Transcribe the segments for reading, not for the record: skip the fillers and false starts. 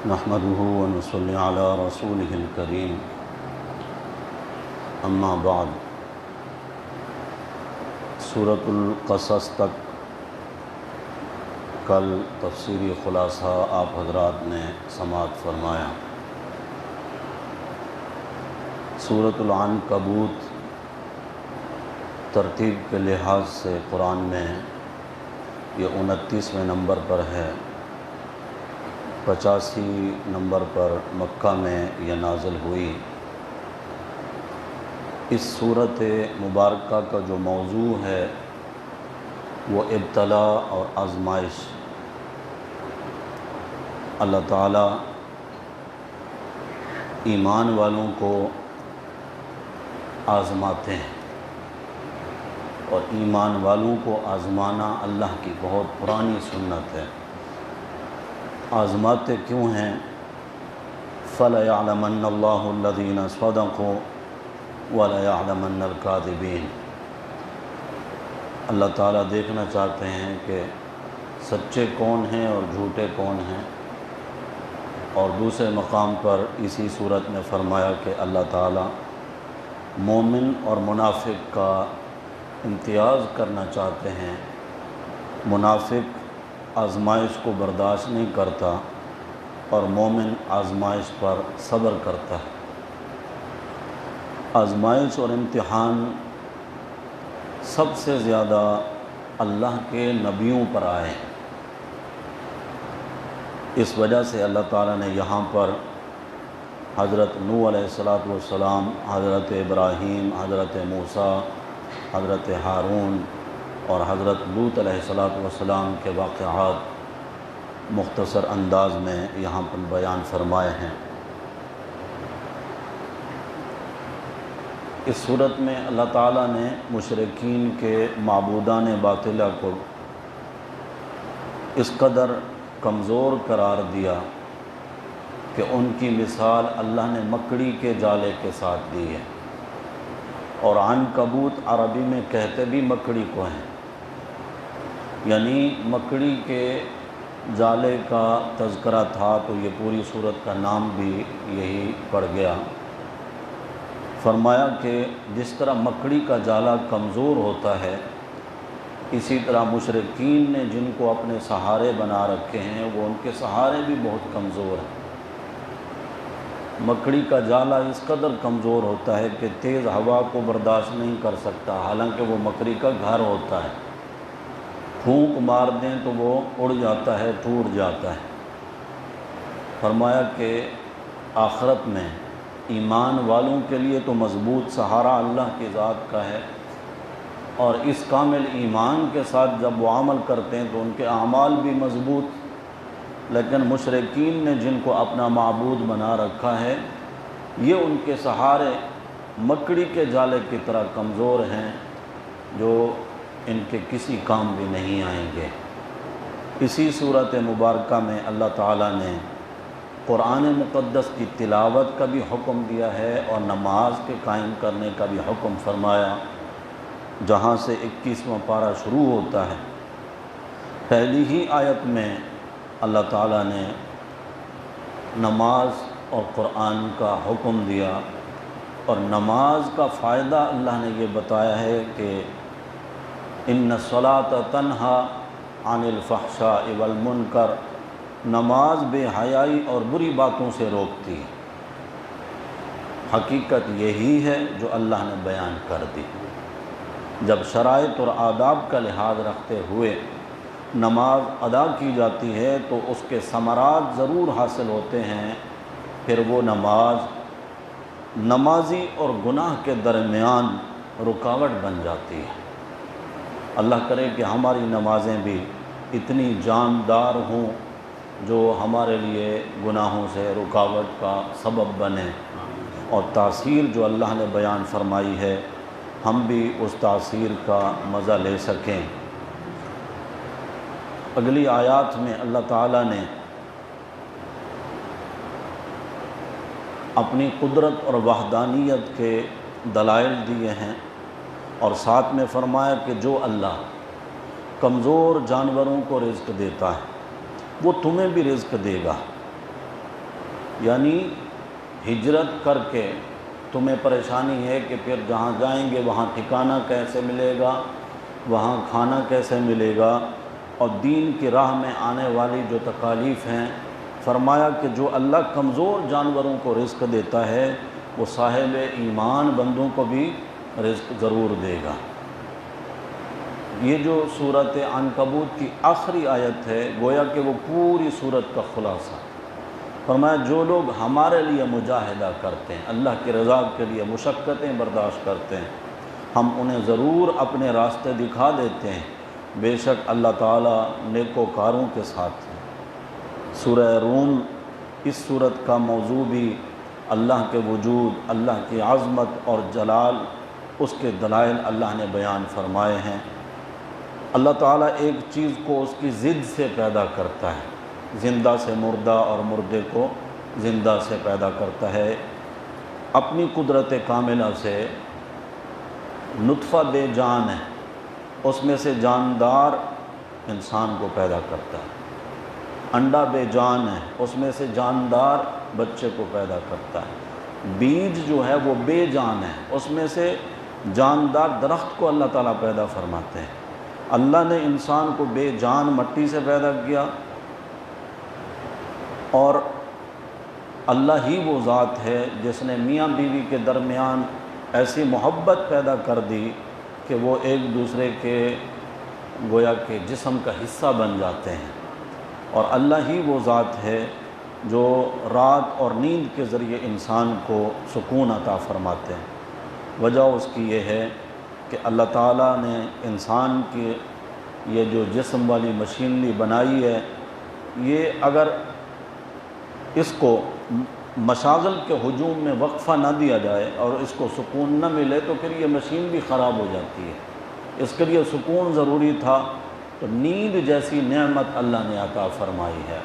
نحمده ونصلي على رسوله الكريم اما بعد۔ سورۃ القصص تک کل تفسیری خلاصہ آپ حضرات نے سماعت فرمایا۔ سورۃ العنکبوت ترتیب کے لحاظ سے قرآن میں یہ 29ویں نمبر پر ہے، 85 نمبر پر مکہ میں یہ نازل ہوئی۔ اس صورت مبارکہ کا جو موضوع ہے وہ ابتلا اور آزمائش۔ اللہ تعالیٰ ایمان والوں کو آزماتے ہیں، اور ایمان والوں کو آزمانا اللہ کی بہت پرانی سنت ہے۔ آزماتے کیوں ہیں؟ فَلَيَعْلَمَنَّ اللَّهُ الَّذِينَ صَدَقُوا وَلَيَعْلَمَنَّ الْكَاذِبِينَ۔ اللہ تعالیٰ دیکھنا چاہتے ہیں کہ سچے کون ہیں اور جھوٹے کون ہیں۔ اور دوسرے مقام پر اسی صورت میں فرمایا کہ اللہ تعالیٰ مومن اور منافق کا امتیاز کرنا چاہتے ہیں۔ منافق آزمائش کو برداشت نہیں کرتا اور مومن آزمائش پر صبر کرتا ہے۔ آزمائش اور امتحان سب سے زیادہ اللہ کے نبیوں پر آئے ہیں۔ اس وجہ سے اللہ تعالیٰ نے یہاں پر حضرت نوح علیہ السلام، حضرت ابراہیم، حضرت موسیٰ، حضرت ہارون اور حضرت لوط علیہ السلام کے واقعات مختصر انداز میں یہاں پر بیان فرمائے ہیں۔ اس صورت میں اللہ تعالیٰ نے مشرکین کے معبودان باطلہ کو اس قدر کمزور قرار دیا کہ ان کی مثال اللہ نے مکڑی کے جالے کے ساتھ دی ہے۔ اور عنکبوت عربی میں کہتے بھی مکڑی کو ہیں، یعنی مکڑی کے جالے کا تذکرہ تھا تو یہ پوری صورت کا نام بھی یہی پڑ گیا۔ فرمایا کہ جس طرح مکڑی کا جالا کمزور ہوتا ہے، اسی طرح مشرکین نے جن کو اپنے سہارے بنا رکھے ہیں وہ ان کے سہارے بھی بہت کمزور ہیں۔ مکڑی کا جالا اس قدر کمزور ہوتا ہے کہ تیز ہوا کو برداشت نہیں کر سکتا، حالانکہ وہ مکڑی کا گھر ہوتا ہے۔ پھونک مار دیں تو وہ اڑ جاتا ہے، ٹوٹ جاتا ہے۔ فرمایا کہ آخرت میں ایمان والوں کے لیے تو مضبوط سہارا اللہ کی ذات کا ہے، اور اس کامل ایمان کے ساتھ جب وہ عمل کرتے ہیں تو ان کے اعمال بھی مضبوط۔ لیکن مشرکین نے جن کو اپنا معبود بنا رکھا ہے، یہ ان کے سہارے مکڑی کے جالے کی طرح کمزور ہیں، جو ان کے کسی کام بھی نہیں آئیں گے۔ اسی صورت مبارکہ میں اللہ تعالیٰ نے قرآن مقدس کی تلاوت کا بھی حکم دیا ہے اور نماز کے قائم کرنے کا بھی حکم فرمایا، جہاں سے 21واں پارہ شروع ہوتا ہے۔ پہلی ہی آیت میں اللہ تعالیٰ نے نماز اور قرآن کا حکم دیا، اور نماز کا فائدہ اللہ نے یہ بتایا ہے کہ ان الصلاۃ تنہا عن الفحشاء والمنکر، نماز بے حیائی اور بری باتوں سے روکتی ہے۔ حقیقت یہی ہے جو اللہ نے بیان کر دی۔ جب شرائط اور آداب کا لحاظ رکھتے ہوئے نماز ادا کی جاتی ہے تو اس کے ثمرات ضرور حاصل ہوتے ہیں، پھر وہ نماز نمازی اور گناہ کے درمیان رکاوٹ بن جاتی ہے۔ اللہ کرے کہ ہماری نمازیں بھی اتنی جاندار ہوں جو ہمارے لیے گناہوں سے رکاوٹ کا سبب بنے، اور تاثیر جو اللہ نے بیان فرمائی ہے ہم بھی اس تاثیر کا مزہ لے سکیں۔ اگلی آیات میں اللہ تعالیٰ نے اپنی قدرت اور وحدانیت کے دلائل دیے ہیں، اور ساتھ میں فرمایا کہ جو اللہ کمزور جانوروں کو رزق دیتا ہے وہ تمہیں بھی رزق دے گا۔ یعنی ہجرت کر کے تمہیں پریشانی ہے کہ پھر جہاں جائیں گے وہاں ٹھکانہ کیسے ملے گا، وہاں کھانا کیسے ملے گا، اور دین کی راہ میں آنے والی جو تکالیف ہیں، فرمایا کہ جو اللہ کمزور جانوروں کو رزق دیتا ہے وہ صاحب ایمان بندوں کو بھی رزق ضرور دے گا۔ یہ جو صورت عنکبوت کی آخری آیت ہے گویا کہ وہ پوری صورت کا خلاصہ۔ فرمایا جو لوگ ہمارے لیے مجاہدہ کرتے ہیں، اللہ کی رضا کے لیے مشقتیں برداشت کرتے ہیں، ہم انہیں ضرور اپنے راستے دکھا دیتے ہیں، بے شک اللہ تعالیٰ نیکوکاروں کے ساتھ ہے۔ سورہ روم، اس صورت کا موضوع بھی اللہ کے وجود، اللہ کی عظمت اور جلال، اس کے دلائل اللہ نے بیان فرمائے ہیں۔ اللہ تعالیٰ ایک چیز کو اس کی ضد سے پیدا کرتا ہے، زندہ سے مردہ اور مردے کو زندہ سے پیدا کرتا ہے۔ اپنی قدرت کاملہ سے نطفہ بے جان ہے، اس میں سے جاندار انسان کو پیدا کرتا ہے۔ انڈا بے جان ہے، اس میں سے جاندار بچے کو پیدا کرتا ہے۔ بیج جو ہے وہ بے جان ہے، اس میں سے جاندار درخت کو اللہ تعالیٰ پیدا فرماتے ہیں۔ اللہ نے انسان کو بے جان مٹی سے پیدا کیا، اور اللہ ہی وہ ذات ہے جس نے میاں بیوی کے درمیان ایسی محبت پیدا کر دی کہ وہ ایک دوسرے کے گویا کہ جسم کا حصہ بن جاتے ہیں، اور اللہ ہی وہ ذات ہے جو رات اور نیند کے ذریعے انسان کو سکون عطا فرماتے ہیں۔ وجہ اس کی یہ ہے کہ اللہ تعالیٰ نے انسان کی یہ جو جسم والی مشینری بنائی ہے، یہ اگر اس کو مشاغل کے ہجوم میں وقفہ نہ دیا جائے اور اس کو سکون نہ ملے تو پھر یہ مشین بھی خراب ہو جاتی ہے۔ اس کے لیے سکون ضروری تھا، تو نیند جیسی نعمت اللہ نے عطا فرمائی ہے۔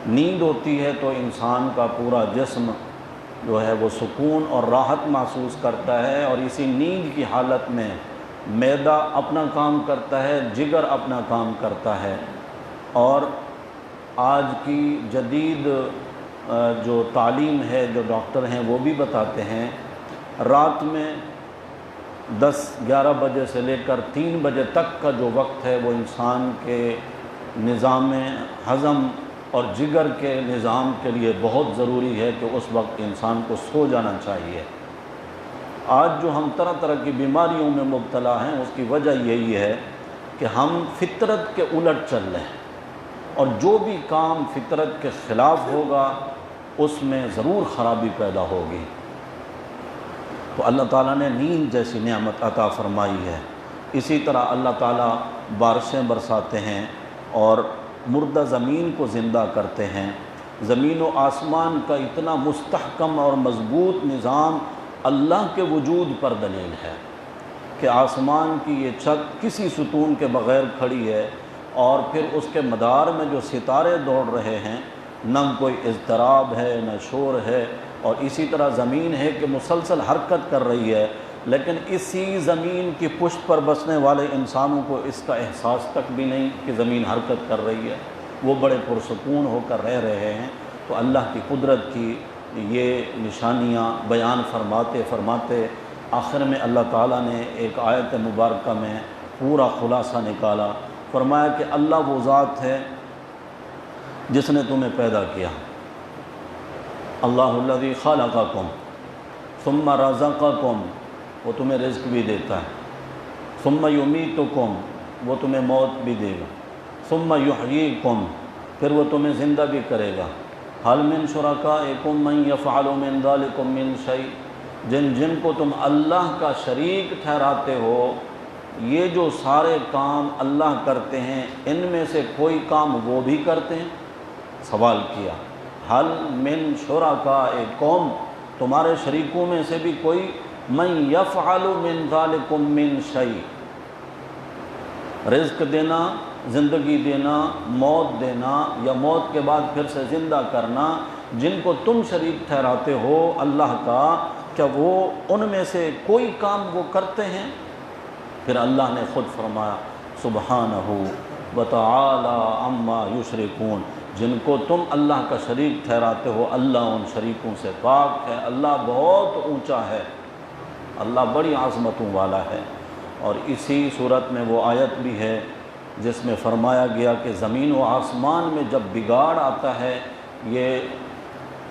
نیند ہوتی ہے تو انسان کا پورا جسم جو ہے وہ سکون اور راحت محسوس کرتا ہے، اور اسی نیند کی حالت میں معدہ اپنا کام کرتا ہے، جگر اپنا کام کرتا ہے۔ اور آج کی جدید جو تعلیم ہے، جو ڈاکٹر ہیں وہ بھی بتاتے ہیں، رات میں 10-11 بجے سے لے کر 3 بجے تک کا جو وقت ہے وہ انسان کے نظام ہضم اور جگر کے نظام کے لیے بہت ضروری ہے کہ اس وقت انسان کو سو جانا چاہیے۔ آج جو ہم طرح طرح کی بیماریوں میں مبتلا ہیں اس کی وجہ یہی ہے کہ ہم فطرت کے الٹ چل رہے ہیں، اور جو بھی کام فطرت کے خلاف ہوگا اس میں ضرور خرابی پیدا ہوگی۔ تو اللہ تعالیٰ نے نیند جیسی نعمت عطا فرمائی ہے۔ اسی طرح اللہ تعالیٰ بارشیں برساتے ہیں اور مردہ زمین کو زندہ کرتے ہیں۔ زمین و آسمان کا اتنا مستحکم اور مضبوط نظام اللہ کے وجود پر دلیل ہے کہ آسمان کی یہ چھت کسی ستون کے بغیر کھڑی ہے، اور پھر اس کے مدار میں جو ستارے دوڑ رہے ہیں، نہ کوئی اضطراب ہے نہ شور ہے، اور اسی طرح زمین ہے کہ مسلسل حرکت کر رہی ہے، لیکن اسی زمین کی پشت پر بسنے والے انسانوں کو اس کا احساس تک بھی نہیں کہ زمین حرکت کر رہی ہے، وہ بڑے پرسکون ہو کر رہ رہے ہیں۔ تو اللہ کی قدرت کی یہ نشانیاں بیان فرماتے آخر میں اللہ تعالیٰ نے ایک آیت مبارکہ میں پورا خلاصہ نکالا۔ فرمایا کہ اللہ وہ ذات ہے جس نے تمہیں پیدا کیا، اللہ الذی خلقکم ثم رزقکم، وہ تمہیں رزق بھی دیتا ہے، ثم یمیتکم، وہ تمہیں موت بھی دے گا، ثم یحییکم، پھر وہ تمہیں زندہ بھی کرے گا۔ حل من شرکائکم من یفعل من ذلکم من شیء، جن کو تم اللہ کا شریک ٹھہراتے ہو، یہ جو سارے کام اللہ کرتے ہیں ان میں سے کوئی کام وہ بھی کرتے ہیں؟ سوال کیا، حل من شرکائکم، تمہارے شریکوں میں سے بھی کوئی من یفعل من ذلکم من شیء، رزق دینا، زندگی دینا، موت دینا، یا موت کے بعد پھر سے زندہ کرنا، جن کو تم شریک ٹھہراتے ہو اللہ کا، کیا وہ ان میں سے کوئی کام وہ کرتے ہیں؟ پھر اللہ نے خود فرمایا سبحانہ وتعالی عما یشرکون، جن کو تم اللہ کا شریک ٹھہراتے ہو اللہ ان شریکوں سے پاک ہے، اللہ بہت اونچا ہے، اللہ بڑی عظمتوں والا ہے۔ اور اسی صورت میں وہ آیت بھی ہے جس میں فرمایا گیا کہ زمین و آسمان میں جب بگاڑ آتا ہے، یہ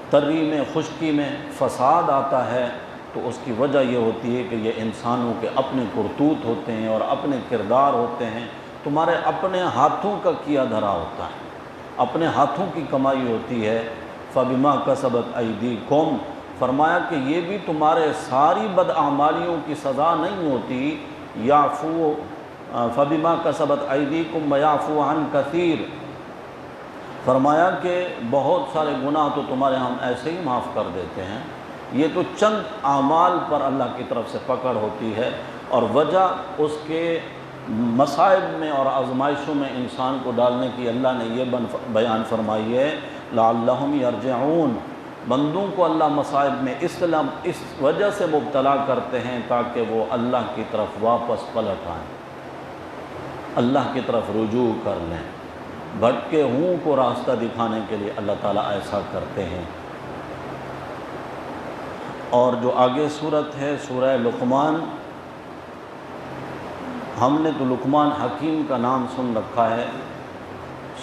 تری میں خشکی میں فساد آتا ہے، تو اس کی وجہ یہ ہوتی ہے کہ یہ انسانوں کے اپنے کرتوت ہوتے ہیں اور اپنے کردار ہوتے ہیں، تمہارے اپنے ہاتھوں کا کیا دھرا ہوتا ہے، اپنے ہاتھوں کی کمائی ہوتی ہے۔ فبما کسبت ایدیکم، فرمایا کہ یہ بھی تمہارے ساری بداعمالیوں کی سزا نہیں ہوتی۔ یعفو فبما کسبت ایدیکم ویعفو عن کثیر، فرمایا کہ بہت سارے گناہ تو تمہارے ہم ایسے ہی معاف کر دیتے ہیں، یہ تو چند اعمال پر اللہ کی طرف سے پکڑ ہوتی ہے، اور وجہ اس کے مصائب میں اور آزمائشوں میں انسان کو ڈالنے کی اللہ نے یہ بیان فرمائی ہے، لعلہم یرجعون، بندوں کو اللہ مصائب میں اس وجہ سے مبتلا کرتے ہیں تاکہ وہ اللہ کی طرف واپس پلٹ آئیں، اللہ کی طرف رجوع کر لیں۔ بھٹکے ہوں کو راستہ دکھانے کے لیے اللہ تعالیٰ ایسا کرتے ہیں۔ اور جو آگے صورت ہے سورہ لقمان، ہم نے تو لقمان حکیم کا نام سن رکھا ہے،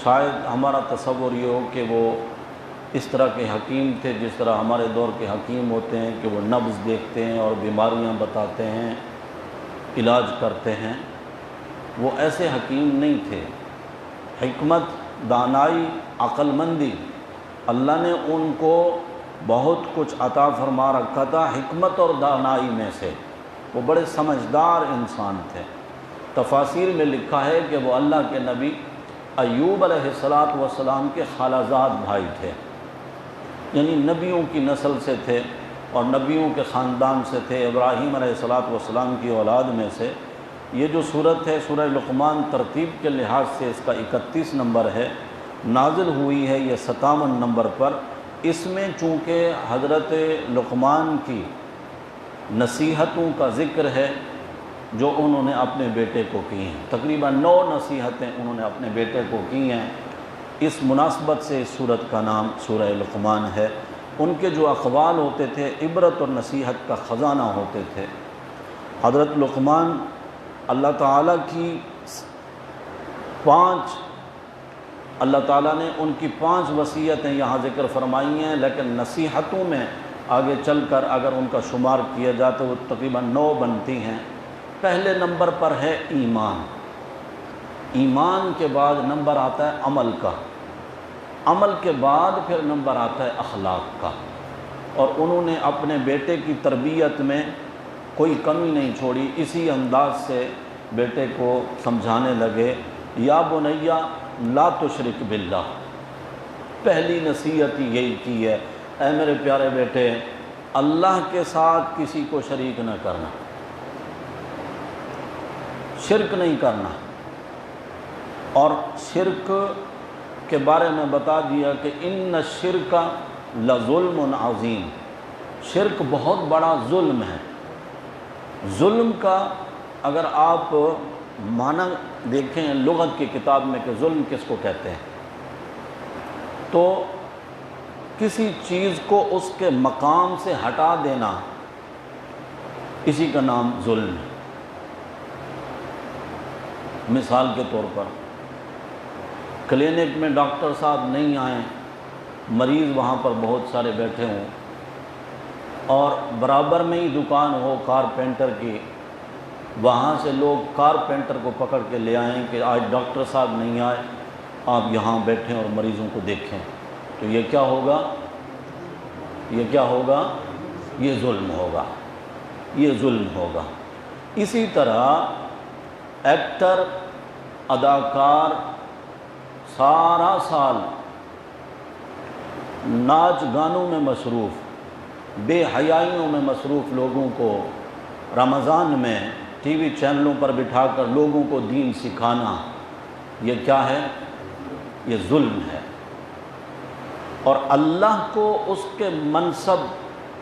شاید ہمارا تصور یہ ہو کہ وہ اس طرح کے حکیم تھے جس طرح ہمارے دور کے حکیم ہوتے ہیں کہ وہ نبض دیکھتے ہیں اور بیماریاں بتاتے ہیں، علاج کرتے ہیں۔ وہ ایسے حکیم نہیں تھے۔ حکمت، دانائی، عقل مندی، اللہ نے ان کو بہت کچھ عطا فرما رکھا تھا حکمت اور دانائی میں سے، وہ بڑے سمجھدار انسان تھے۔ تفاسیر میں لکھا ہے کہ وہ اللہ کے نبی ایوب علیہ السلام کے خالازاد بھائی تھے، یعنی نبیوں کی نسل سے تھے اور نبیوں کے خاندان سے تھے، ابراہیم علیہ السلام کی اولاد میں سے۔ یہ جو صورت ہے سورہ لقمان ترتیب کے لحاظ سے اس کا 31 نمبر ہے، نازل ہوئی ہے یہ 57 نمبر پر۔ اس میں چونکہ حضرت لقمان کی نصیحتوں کا ذکر ہے جو انہوں نے اپنے بیٹے کو کی ہیں، تقریباً 9 نصیحتیں انہوں نے اپنے بیٹے کو کی ہیں، اس مناسبت سے اس سورت کا نام سورہ لقمان ہے۔ ان کے جو اقوال ہوتے تھے عبرت اور نصیحت کا خزانہ ہوتے تھے۔ حضرت لقمان اللہ تعالیٰ کی 5 اللہ تعالیٰ نے ان کی 5 وصیتیں یہاں ذکر فرمائی ہیں، لیکن نصیحتوں میں آگے چل کر اگر ان کا شمار کیا جائے تو وہ تقریباً 9 بنتی ہیں۔ پہلے نمبر پر ہے ایمان، ایمان کے بعد نمبر آتا ہے عمل کا، عمل کے بعد پھر نمبر آتا ہے اخلاق کا۔ اور انہوں نے اپنے بیٹے کی تربیت میں کوئی کمی نہیں چھوڑی، اسی انداز سے بیٹے کو سمجھانے لگے، یا بنیا لا تشرک باللہ، پہلی نصیحت ہی یہی کی ہے، اے میرے پیارے بیٹے اللہ کے ساتھ کسی کو شریک نہ کرنا، شرک نہیں کرنا۔ اور شرک کے بارے میں بتا دیا کہ ان الشرک لظلم عظیم، شرک بہت بڑا ظلم ہے۔ ظلم کا اگر آپ معنی دیکھیں لغت کی کتاب میں کہ ظلم کس کو کہتے ہیں، تو کسی چیز کو اس کے مقام سے ہٹا دینا، اسی کا نام ظلم ہے۔ مثال کے طور پر کلینک میں ڈاکٹر صاحب نہیں آئیں، مریض وہاں پر بہت سارے بیٹھے ہوں، اور برابر میں ہی دکان ہو کارپینٹر کی، وہاں سے لوگ کارپینٹر کو پکڑ کے لے آئیں کہ آج ڈاکٹر صاحب نہیں آئے، آپ یہاں بیٹھیں اور مریضوں کو دیکھیں، تو یہ کیا ہوگا؟ یہ کیا ہوگا؟ یہ ظلم ہوگا، یہ ظلم ہوگا۔ اسی طرح ایکٹر، اداکار سارا سال ناچ گانوں میں مصروف، بے حیائیوں میں مصروف لوگوں کو رمضان میں ٹی وی چینلوں پر بٹھا کر لوگوں کو دین سکھانا، یہ کیا ہے؟ یہ ظلم ہے۔ اور اللہ کو اس کے منصب،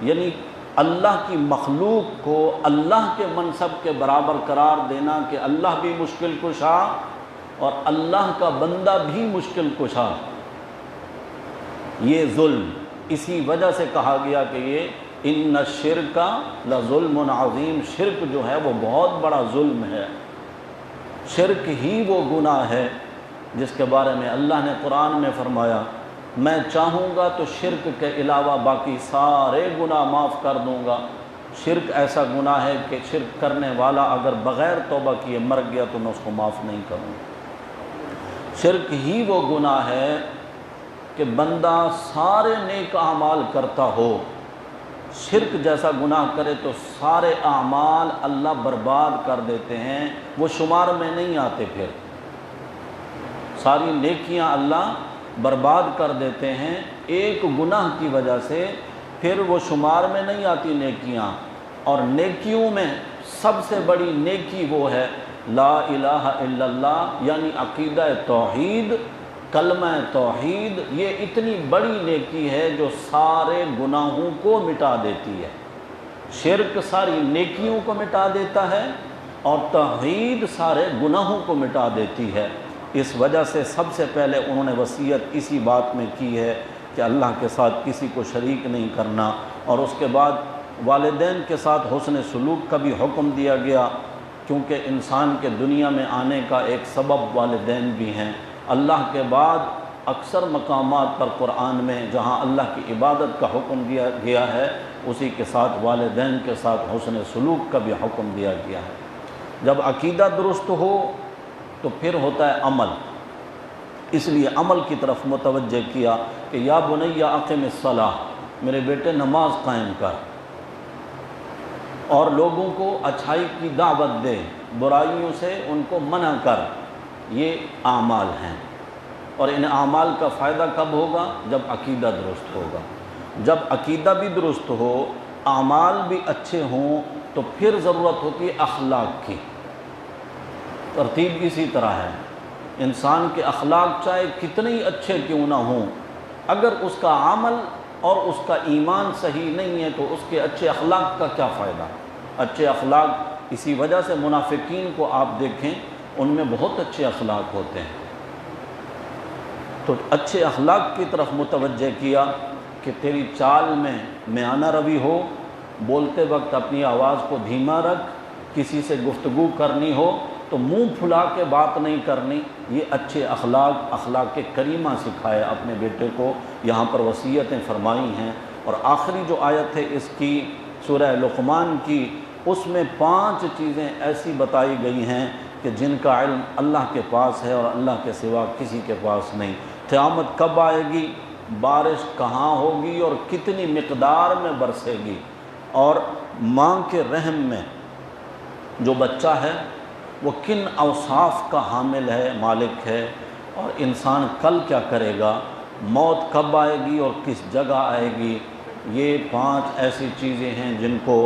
یعنی اللہ کی مخلوق کو اللہ کے منصب کے برابر قرار دینا کہ اللہ بھی مشکل کشا اور اللہ کا بندہ بھی مشکل کشا، یہ ظلم اسی وجہ سے کہا گیا کہ یہ ان الشرک لظلم عظیم، شرک جو ہے وہ بہت بڑا ظلم ہے۔ شرک ہی وہ گناہ ہے جس کے بارے میں اللہ نے قرآن میں فرمایا میں چاہوں گا تو شرک کے علاوہ باقی سارے گناہ معاف کر دوں گا۔ شرک ایسا گناہ ہے کہ شرک کرنے والا اگر بغیر توبہ کیے مر گیا تو میں اس کو معاف نہیں کروں گا۔ شرک ہی وہ گناہ ہے کہ بندہ سارے نیک اعمال کرتا ہو، شرک جیسا گناہ کرے تو سارے اعمال اللہ برباد کر دیتے ہیں، وہ شمار میں نہیں آتے، پھر ساری نیکیاں اللہ برباد کر دیتے ہیں ایک گناہ کی وجہ سے، پھر وہ شمار میں نہیں آتی نیکیاں۔ اور نیکیوں میں سب سے بڑی نیکی وہ ہے لا الہ الا اللہ، یعنی عقیدہ توحید، کلمہ توحید۔ یہ اتنی بڑی نیکی ہے جو سارے گناہوں کو مٹا دیتی ہے۔ شرک ساری نیکیوں کو مٹا دیتا ہے اور توحید سارے گناہوں کو مٹا دیتی ہے۔ اس وجہ سے سب سے پہلے انہوں نے وصیت اسی بات میں کی ہے کہ اللہ کے ساتھ کسی کو شریک نہیں کرنا، اور اس کے بعد والدین کے ساتھ حسن سلوک کا بھی حکم دیا گیا، کیونکہ انسان کے دنیا میں آنے کا ایک سبب والدین بھی ہیں۔ اللہ کے بعد اکثر مقامات پر قرآن میں جہاں اللہ کی عبادت کا حکم دیا گیا ہے، اسی کے ساتھ والدین کے ساتھ حسن سلوک کا بھی حکم دیا گیا ہے۔ جب عقیدہ درست ہو تو پھر ہوتا ہے عمل، اس لیے عمل کی طرف متوجہ کیا کہ یا بنی اقم الصلاۃ، میرے بیٹے نماز قائم کر، اور لوگوں کو اچھائی کی دعوت دے، برائیوں سے ان کو منع کر۔ یہ اعمال ہیں، اور ان اعمال کا فائدہ کب ہوگا؟ جب عقیدہ درست ہوگا۔ جب عقیدہ بھی درست ہو، اعمال بھی اچھے ہوں، تو پھر ضرورت ہوتی ہے اخلاق کی۔ ترتیب اسی طرح ہے، انسان کے اخلاق چاہے کتنے ہی اچھے کیوں نہ ہوں، اگر اس کا عمل اور اس کا ایمان صحیح نہیں ہے تو اس کے اچھے اخلاق کا کیا فائدہ؟ اچھے اخلاق، اسی وجہ سے منافقین کو آپ دیکھیں ان میں بہت اچھے اخلاق ہوتے ہیں۔ تو اچھے اخلاق کی طرف متوجہ کیا کہ تیری چال میں میانہ روی ہو، بولتے وقت اپنی آواز کو دھیما رکھ، کسی سے گفتگو کرنی ہو تو منہ پھلا کے بات نہیں کرنی۔ یہ اچھے اخلاق، اخلاق کریمہ سکھائے اپنے بیٹے کو، یہاں پر وصیتیں فرمائی ہیں۔ اور آخری جو آیت ہے اس کی سورہ لقمان کی، اس میں 5 چیزیں ایسی بتائی گئی ہیں کہ جن کا علم اللہ کے پاس ہے اور اللہ کے سوا کسی کے پاس نہیں۔ قیامت کب آئے گی، بارش کہاں ہوگی اور کتنی مقدار میں برسے گی، اور ماں کے رحم میں جو بچہ ہے وہ کن اوصاف کا حامل ہے، مالک ہے، اور انسان کل کیا کرے گا، موت کب آئے گی اور کس جگہ آئے گی۔ یہ 5 ایسی چیزیں ہیں جن کو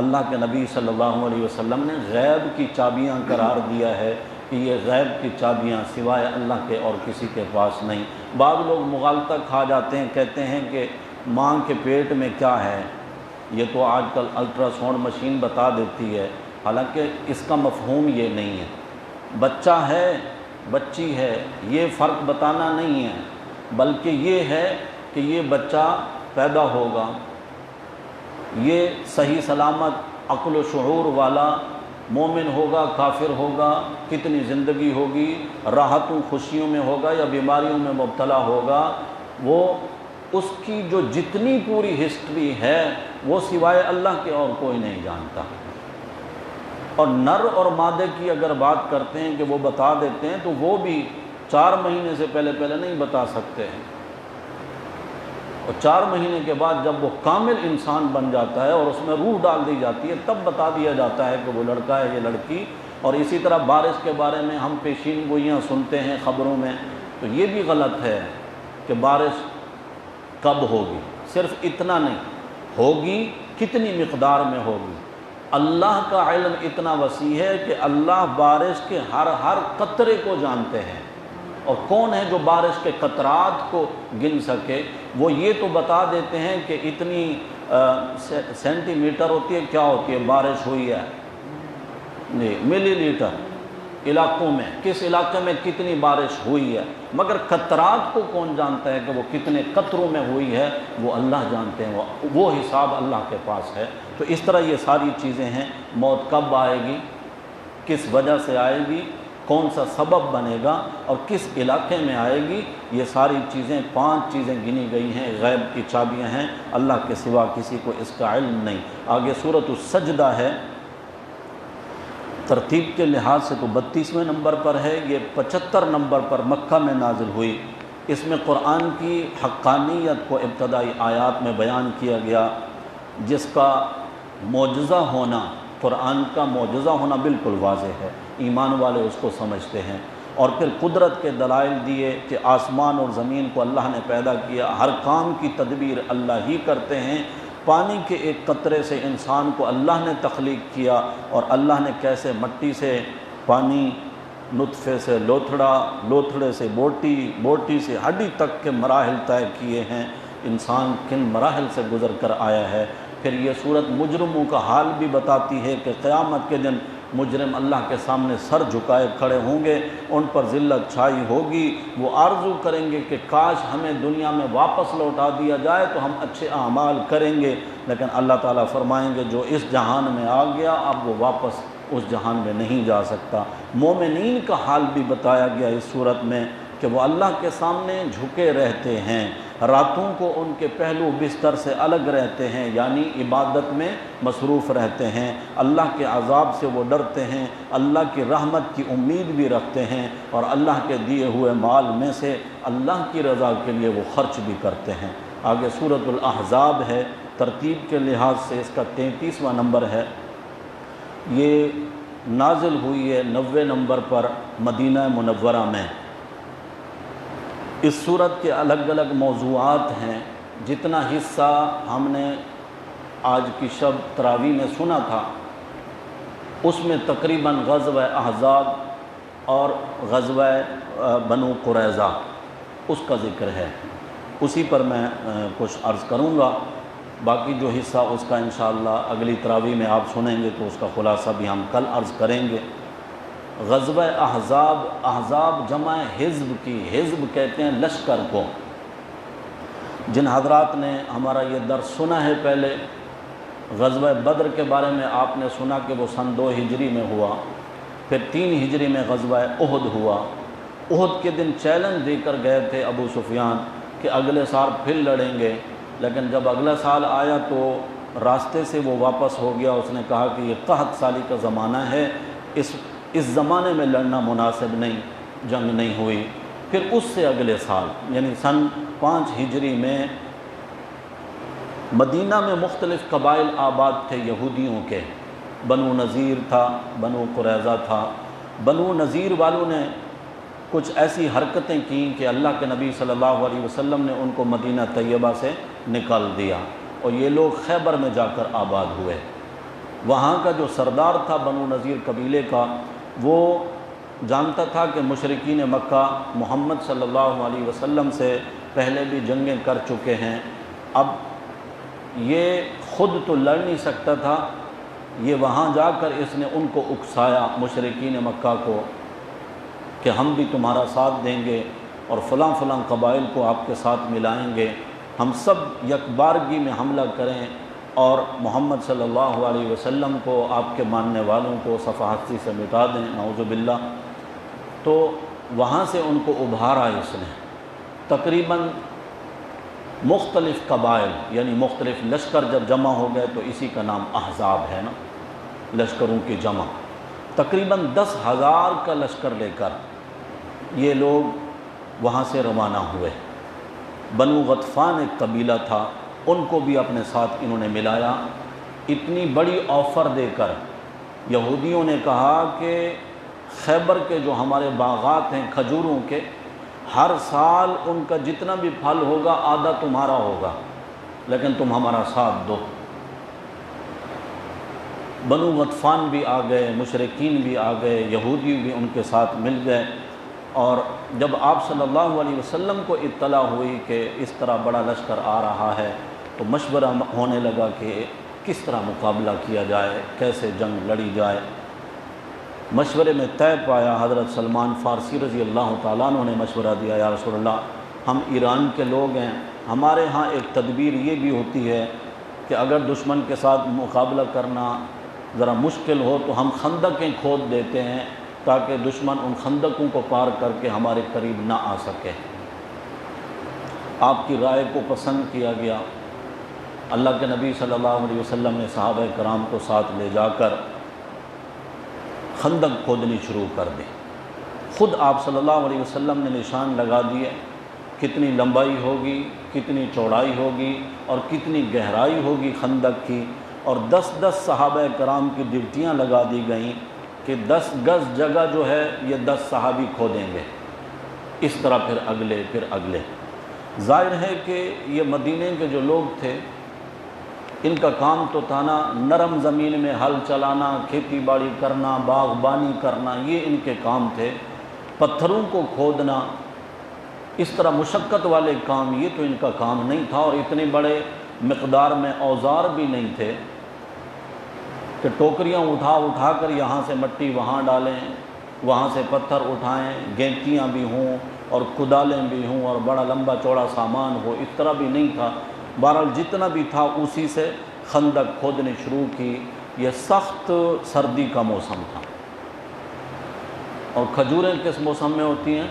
اللہ کے نبی صلی اللہ علیہ وسلم نے غیب کی چابیاں قرار دیا ہے کہ یہ غیب کی چابیاں سوائے اللہ کے اور کسی کے پاس نہیں۔ بعض لوگ مغالطہ کھا جاتے ہیں، کہتے ہیں کہ ماں کے پیٹ میں کیا ہے، یہ تو آج کل الٹرا ساؤنڈ مشین بتا دیتی ہے، حالانکہ اس کا مفہوم یہ نہیں ہے۔ بچہ ہے، بچی ہے، یہ فرق بتانا نہیں ہے، بلکہ یہ ہے کہ یہ بچہ پیدا ہوگا، یہ صحیح سلامت عقل و شعور والا مومن ہوگا، کافر ہوگا، کتنی زندگی ہوگی، راحتوں خوشیوں میں ہوگا یا بیماریوں میں مبتلا ہوگا، وہ اس کی جو جتنی پوری ہسٹری ہے وہ سوائے اللہ کے اور کوئی نہیں جانتا۔ اور نر اور مادے کی اگر بات کرتے ہیں کہ وہ بتا دیتے ہیں تو وہ بھی 4 مہینے سے پہلے نہیں بتا سکتے ہیں، اور 4 مہینے کے بعد جب وہ کامل انسان بن جاتا ہے اور اس میں روح ڈال دی جاتی ہے تب بتا دیا جاتا ہے کہ وہ لڑکا ہے یہ لڑکی۔ اور اسی طرح بارش کے بارے میں ہم پیشین گوئیاں سنتے ہیں خبروں میں، تو یہ بھی غلط ہے کہ بارش کب ہوگی، صرف اتنا نہیں، ہوگی کتنی مقدار میں ہوگی۔ اللہ کا علم اتنا وسیع ہے کہ اللہ بارش کے ہر قطرے کو جانتے ہیں، اور کون ہے جو بارش کے قطرات کو گن سکے؟ وہ یہ تو بتا دیتے ہیں کہ اتنی سینٹی میٹر ہوتی ہے، کیا ہوتی ہے، بارش ہوئی ہے، نہیں، ملی لیٹر، علاقوں میں کس علاقے میں کتنی بارش ہوئی ہے، مگر قطرات کو کون جانتا ہے کہ وہ کتنے قطروں میں ہوئی ہے؟ وہ اللہ جانتے ہیں، وہ حساب اللہ کے پاس ہے۔ تو اس طرح یہ ساری چیزیں ہیں، موت کب آئے گی، کس وجہ سے آئے گی، کون سا سبب بنے گا اور کس علاقے میں آئے گی، یہ ساری چیزیں 5 چیزیں گنی گئی ہیں، غیب کی چابیاں ہیں، اللہ کے سوا کسی کو اس کا علم نہیں۔ آگے سورۃ السجدہ ہے، ترتیب کے لحاظ سے تو 32ویں نمبر پر ہے، یہ 75 نمبر پر مکہ میں نازل ہوئی۔ اس میں قرآن کی حقانیت کو ابتدائی آیات میں بیان کیا گیا، جس کا معجزہ ہونا، قرآن کا معجزہ ہونا بالکل واضح ہے، ایمان والے اس کو سمجھتے ہیں۔ اور پھر قدرت کے دلائل دیے کہ آسمان اور زمین کو اللہ نے پیدا کیا، ہر کام کی تدبیر اللہ ہی کرتے ہیں، پانی کے ایک قطرے سے انسان کو اللہ نے تخلیق کیا، اور اللہ نے کیسے مٹی سے پانی، نطفے سے لوتھڑا، لوتھڑے سے بوٹی، بوٹی سے ہڈی تک کے مراحل طے کیے ہیں، انسان کن مراحل سے گزر کر آیا ہے۔ پھر یہ صورت مجرموں کا حال بھی بتاتی ہے کہ قیامت کے دن مجرم اللہ کے سامنے سر جھکائے کھڑے ہوں گے، ان پر ذلت چھائی ہوگی، وہ آرزو کریں گے کہ کاش ہمیں دنیا میں واپس لوٹا دیا جائے تو ہم اچھے اعمال کریں گے، لیکن اللہ تعالیٰ فرمائیں گے جو اس جہان میں آ گیا اب وہ واپس اس جہان میں نہیں جا سکتا۔ مومنین کا حال بھی بتایا گیا اس صورت میں کہ وہ اللہ کے سامنے جھکے رہتے ہیں، راتوں کو ان کے پہلو بستر سے الگ رہتے ہیں، یعنی عبادت میں مصروف رہتے ہیں، اللہ کے عذاب سے وہ ڈرتے ہیں، اللہ کی رحمت کی امید بھی رکھتے ہیں، اور اللہ کے دیے ہوئے مال میں سے اللہ کی رضا کے لیے وہ خرچ بھی کرتے ہیں۔ آگے سورۃ الاحزاب ہے، ترتیب کے لحاظ سے اس کا 33واں نمبر ہے، یہ نازل ہوئی ہے 90 نمبر پر مدینہ منورہ میں۔ اس صورت کے الگ الگ موضوعات ہیں، جتنا حصہ ہم نے آج کی شب تراویح میں سنا تھا اس میں تقریباً غزوہ احزاب اور غزوہ بنو قریظہ اس کا ذکر ہے، اسی پر میں کچھ عرض کروں گا، باقی جو حصہ اس کا انشاءاللہ اگلی تراویح میں آپ سنیں گے تو اس کا خلاصہ بھی ہم کل عرض کریں گے۔ غزوہ احزاب، احزاب جمع حزب کی، حزب کہتے ہیں لشکر کو۔ جن حضرات نے ہمارا یہ درس سنا ہے پہلے، غزوہ بدر کے بارے میں آپ نے سنا کہ وہ سن 2 ہجری میں ہوا، پھر 3 ہجری میں غزوہ احد ہوا۔ احد کے دن چیلنج دے کر گئے تھے ابو سفیان کہ اگلے سال پھر لڑیں گے، لیکن جب اگلا سال آیا تو راستے سے وہ واپس ہو گیا، اس نے کہا کہ یہ قحط سالی کا زمانہ ہے، اس زمانے میں لڑنا مناسب نہیں، جنگ نہیں ہوئی۔ پھر اس سے اگلے سال یعنی سن 5 ہجری میں مدینہ میں مختلف قبائل آباد تھے یہودیوں کے، بنو نذیر تھا، بنو قریظہ تھا۔ بنو نذیر والوں نے کچھ ایسی حرکتیں کیں کہ اللہ کے نبی صلی اللہ علیہ وسلم نے ان کو مدینہ طیبہ سے نکال دیا، اور یہ لوگ خیبر میں جا کر آباد ہوئے۔ وہاں کا جو سردار تھا بنو نذیر قبیلے کا، وہ جانتا تھا کہ مشرکین مکہ محمد صلی اللہ علیہ وسلم سے پہلے بھی جنگیں کر چکے ہیں، اب یہ خود تو لڑ نہیں سکتا تھا، یہ وہاں جا کر اس نے ان کو اکسایا مشرکین مکہ کو کہ ہم بھی تمہارا ساتھ دیں گے اور فلاں فلاں قبائل کو آپ کے ساتھ ملائیں گے، ہم سب یکبارگی میں حملہ کریں اور محمد صلی اللہ علیہ وسلم کو، آپ کے ماننے والوں کو صفحہ ہستی سے مٹا دیں، نعوذ باللہ۔ تو وہاں سے ان کو ابھارا اس نے، تقریباً مختلف قبائل یعنی مختلف لشکر جب جمع ہو گئے تو اسی کا نام احزاب ہے نا، لشکروں کی جمع۔ تقریباً 10,000 کا لشکر لے کر یہ لوگ وہاں سے روانہ ہوئے۔ بنو غطفان ایک قبیلہ تھا، ان کو بھی اپنے ساتھ انہوں نے ملایا۔ اتنی بڑی آفر دے کر یہودیوں نے کہا کہ خیبر کے جو ہمارے باغات ہیں کھجوروں کے، ہر سال ان کا جتنا بھی پھل ہوگا آدھا تمہارا ہوگا، لیکن تم ہمارا ساتھ دو۔ بنو غطفان بھی آ گئے، مشرکین بھی آ گئے، یہودی بھی ان کے ساتھ مل گئے، اور جب آپ صلی اللہ علیہ وسلم کو اطلاع ہوئی کہ اس طرح بڑا لشکر آ رہا ہے تو مشورہ ہونے لگا کہ کس طرح مقابلہ کیا جائے، کیسے جنگ لڑی جائے۔ مشورے میں طے پایا، حضرت سلمان فارسی رضی اللہ تعالیٰ عنہ نے مشورہ دیا، یا رسول اللہ ہم ایران کے لوگ ہیں، ہمارے ہاں ایک تدبیر یہ بھی ہوتی ہے کہ اگر دشمن کے ساتھ مقابلہ کرنا ذرا مشکل ہو تو ہم خندقیں کھود دیتے ہیں تاکہ دشمن ان خندقوں کو پار کر کے ہمارے قریب نہ آ سکے۔ آپ کی رائے کو پسند کیا گیا۔ اللہ کے نبی صلی اللہ علیہ وسلم نے صحابہ کرام کو ساتھ لے جا کر خندق کھودنی شروع کر دی۔ خود آپ صلی اللہ علیہ وسلم نے نشان لگا دیے، کتنی لمبائی ہوگی، کتنی چوڑائی ہوگی اور کتنی گہرائی ہوگی خندق کی، اور 10 صحابہ کرام کی ڈیوٹیاں لگا دی گئیں کہ 10 گز جگہ جو ہے یہ 10 صحابی کھودیں گے، اس طرح پھر اگلے۔ ظاہر ہے کہ یہ مدینے کے جو لوگ تھے ان کا کام تو تھا نا نرم زمین میں ہل چلانا، کھیتی باڑی کرنا، باغبانی کرنا، یہ ان کے کام تھے۔ پتھروں کو کھودنا، اس طرح مشقت والے کام یہ تو ان کا کام نہیں تھا، اور اتنے بڑے مقدار میں اوزار بھی نہیں تھے کہ ٹوکریاں اٹھا کر یہاں سے مٹی وہاں ڈالیں، وہاں سے پتھر اٹھائیں، گینٹیاں بھی ہوں اور کدالیں بھی ہوں اور بڑا لمبا چوڑا سامان ہو، اس طرح بھی نہیں تھا۔ بہرحال جتنا بھی تھا اسی سے خندق کھودنی شروع کی۔ یہ سخت سردی کا موسم تھا، اور کھجوریں کس موسم میں ہوتی ہیں؟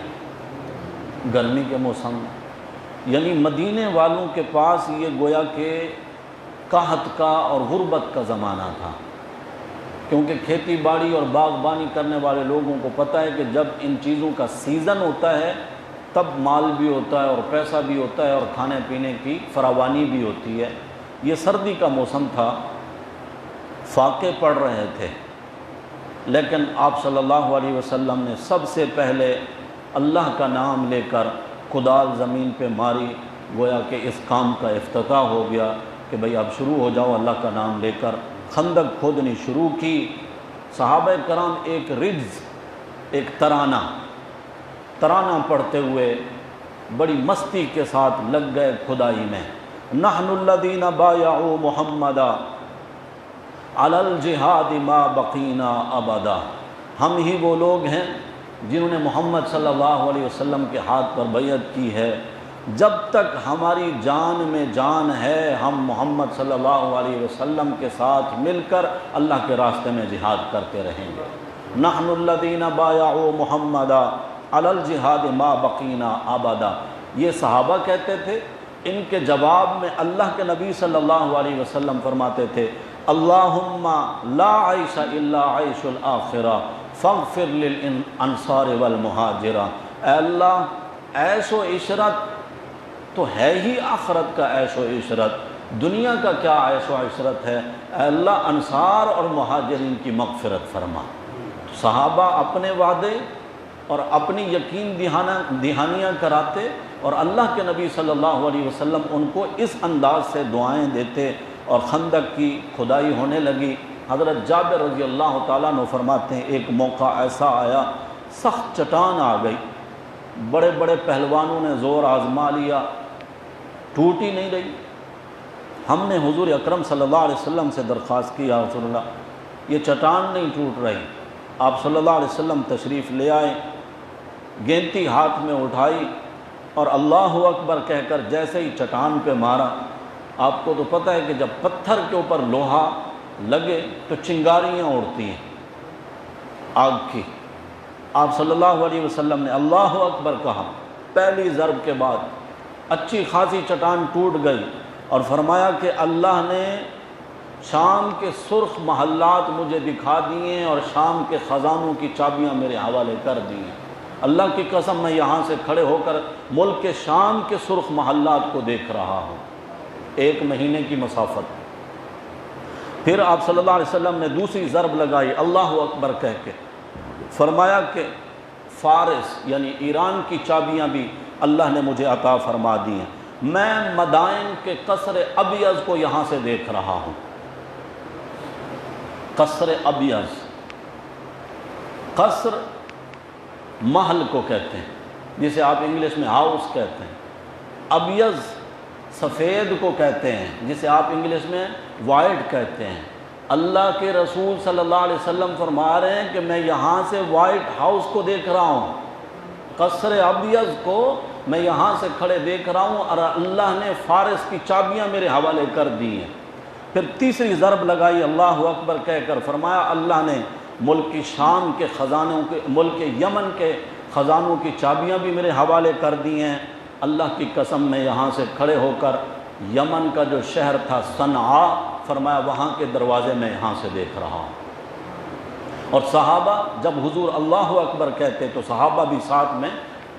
گرمی کے موسم میں۔ یعنی مدینے والوں کے پاس یہ گویا کہ قحط کا اور غربت کا زمانہ تھا، کیونکہ کھیتی باڑی اور باغبانی کرنے والے لوگوں کو پتہ ہے کہ جب ان چیزوں کا سیزن ہوتا ہے تب مال بھی ہوتا ہے اور پیسہ بھی ہوتا ہے اور کھانے پینے کی فراوانی بھی ہوتی ہے۔ یہ سردی کا موسم تھا، فاقے پڑ رہے تھے، لیکن آپ صلی اللہ علیہ وسلم نے سب سے پہلے اللہ کا نام لے کر کدال زمین پہ ماری، گویا کہ اس کام کا افتتاح ہو گیا کہ بھئی اب شروع ہو جاؤ۔ اللہ کا نام لے کر خندق کھودنی شروع کی۔ صحابہ کرام ایک رجز، ایک ترانہ پڑھتے ہوئے بڑی مستی کے ساتھ لگ گئے کھدائی میں۔ نحن الذین بایعوا محمدا علی الجہاد ما بقینا ابدا، ہم ہی وہ لوگ ہیں جنہوں نے محمد صلی اللہ علیہ وسلم کے ہاتھ پر بیعت کی ہے، جب تک ہماری جان میں جان ہے ہم محمد صلی اللہ علیہ وسلم کے ساتھ مل کر اللہ کے راستے میں جہاد کرتے رہیں گے۔ نحن الذین بایعوا محمدا علی الجہاد ما بقینا ابدا، یہ صحابہ کہتے تھے۔ ان کے جواب میں اللہ کے نبی صلی اللہ علیہ وسلم فرماتے تھے اللہم لا عیش الا عیش الآخرہ فاغفر للانصار والمہاجرہ، اے اللہ عیش و عشرت تو ہے ہی آخرت کا عیش و عشرت، دنیا کا کیا عیش و عشرت ہے، اے اللہ انصار اور مہاجرین کی مغفرت فرما۔ صحابہ اپنے وعدے اور اپنی یقین دہانیاں کراتے، اور اللہ کے نبی صلی اللہ علیہ وسلم ان کو اس انداز سے دعائیں دیتے، اور خندق کی کھدائی ہونے لگی۔ حضرت جابر رضی اللہ تعالیٰ عنہ فرماتے ہیں ایک موقع ایسا آیا، سخت چٹان آ گئی، بڑے بڑے پہلوانوں نے زور آزما لیا، ٹوٹ ہی نہیں رہی۔ ہم نے حضور اکرم صلی اللہ علیہ وسلم سے درخواست کی یا رسول اللہ یہ چٹان نہیں ٹوٹ رہی۔ آپ صلی اللہ علیہ وسلم تشریف لے آئے، گینتی ہاتھ میں اٹھائی اور اللہ اکبر کہہ کر جیسے ہی چٹان پہ مارا، آپ کو تو پتہ ہے کہ جب پتھر کے اوپر لوہا لگے تو چنگاریاں اڑتی ہیں آگ کی۔ آپ صلی اللہ علیہ وسلم نے اللہ اکبر کہا، پہلی ضرب کے بعد اچھی خاصی چٹان ٹوٹ گئی، اور فرمایا کہ اللہ نے شام کے سرخ محلات مجھے دکھا دیے اور شام کے خزانوں کی چابیاں میرے حوالے کر دی ہیں۔ اللہ کی قسم میں یہاں سے کھڑے ہو کر ملک کے شام کے سرخ محلات کو دیکھ رہا ہوں، 1 مہینے کی مسافت۔ پھر آپ صلی اللہ علیہ وسلم نے دوسری ضرب لگائی اللہ اکبر کہہ کے، فرمایا کہ فارس یعنی ایران کی چابیاں بھی اللہ نے مجھے عطا فرما دی ہیں، میں مدائن کے قصر ابیض کو یہاں سے دیکھ رہا ہوں۔ قصر ابیض، قصر محل کو کہتے ہیں جسے آپ انگلش میں ہاؤس کہتے ہیں، ابیض سفید کو کہتے ہیں جسے آپ انگلش میں وائٹ کہتے ہیں۔ اللہ کے رسول صلی اللہ علیہ وسلم فرما رہے ہیں کہ میں یہاں سے وائٹ ہاؤس کو دیکھ رہا ہوں، قصر ابیض کو میں یہاں سے کھڑے دیکھ رہا ہوں، اور اللہ نے فارس کی چابیاں میرے حوالے کر دی ہیں۔ پھر تیسری ضرب لگائی اللہ اکبر کہہ کر، فرمایا اللہ نے ملک شام کے خزانوں کے، ملک یمن کے خزانوں کی چابیاں بھی میرے حوالے کر دی ہیں۔ اللہ کی قسم میں یہاں سے کھڑے ہو کر یمن کا جو شہر تھا صنعاء، فرمایا وہاں کے دروازے میں یہاں سے دیکھ رہا ہوں۔ اور صحابہ جب حضور اللہ اکبر کہتے تو صحابہ بھی ساتھ میں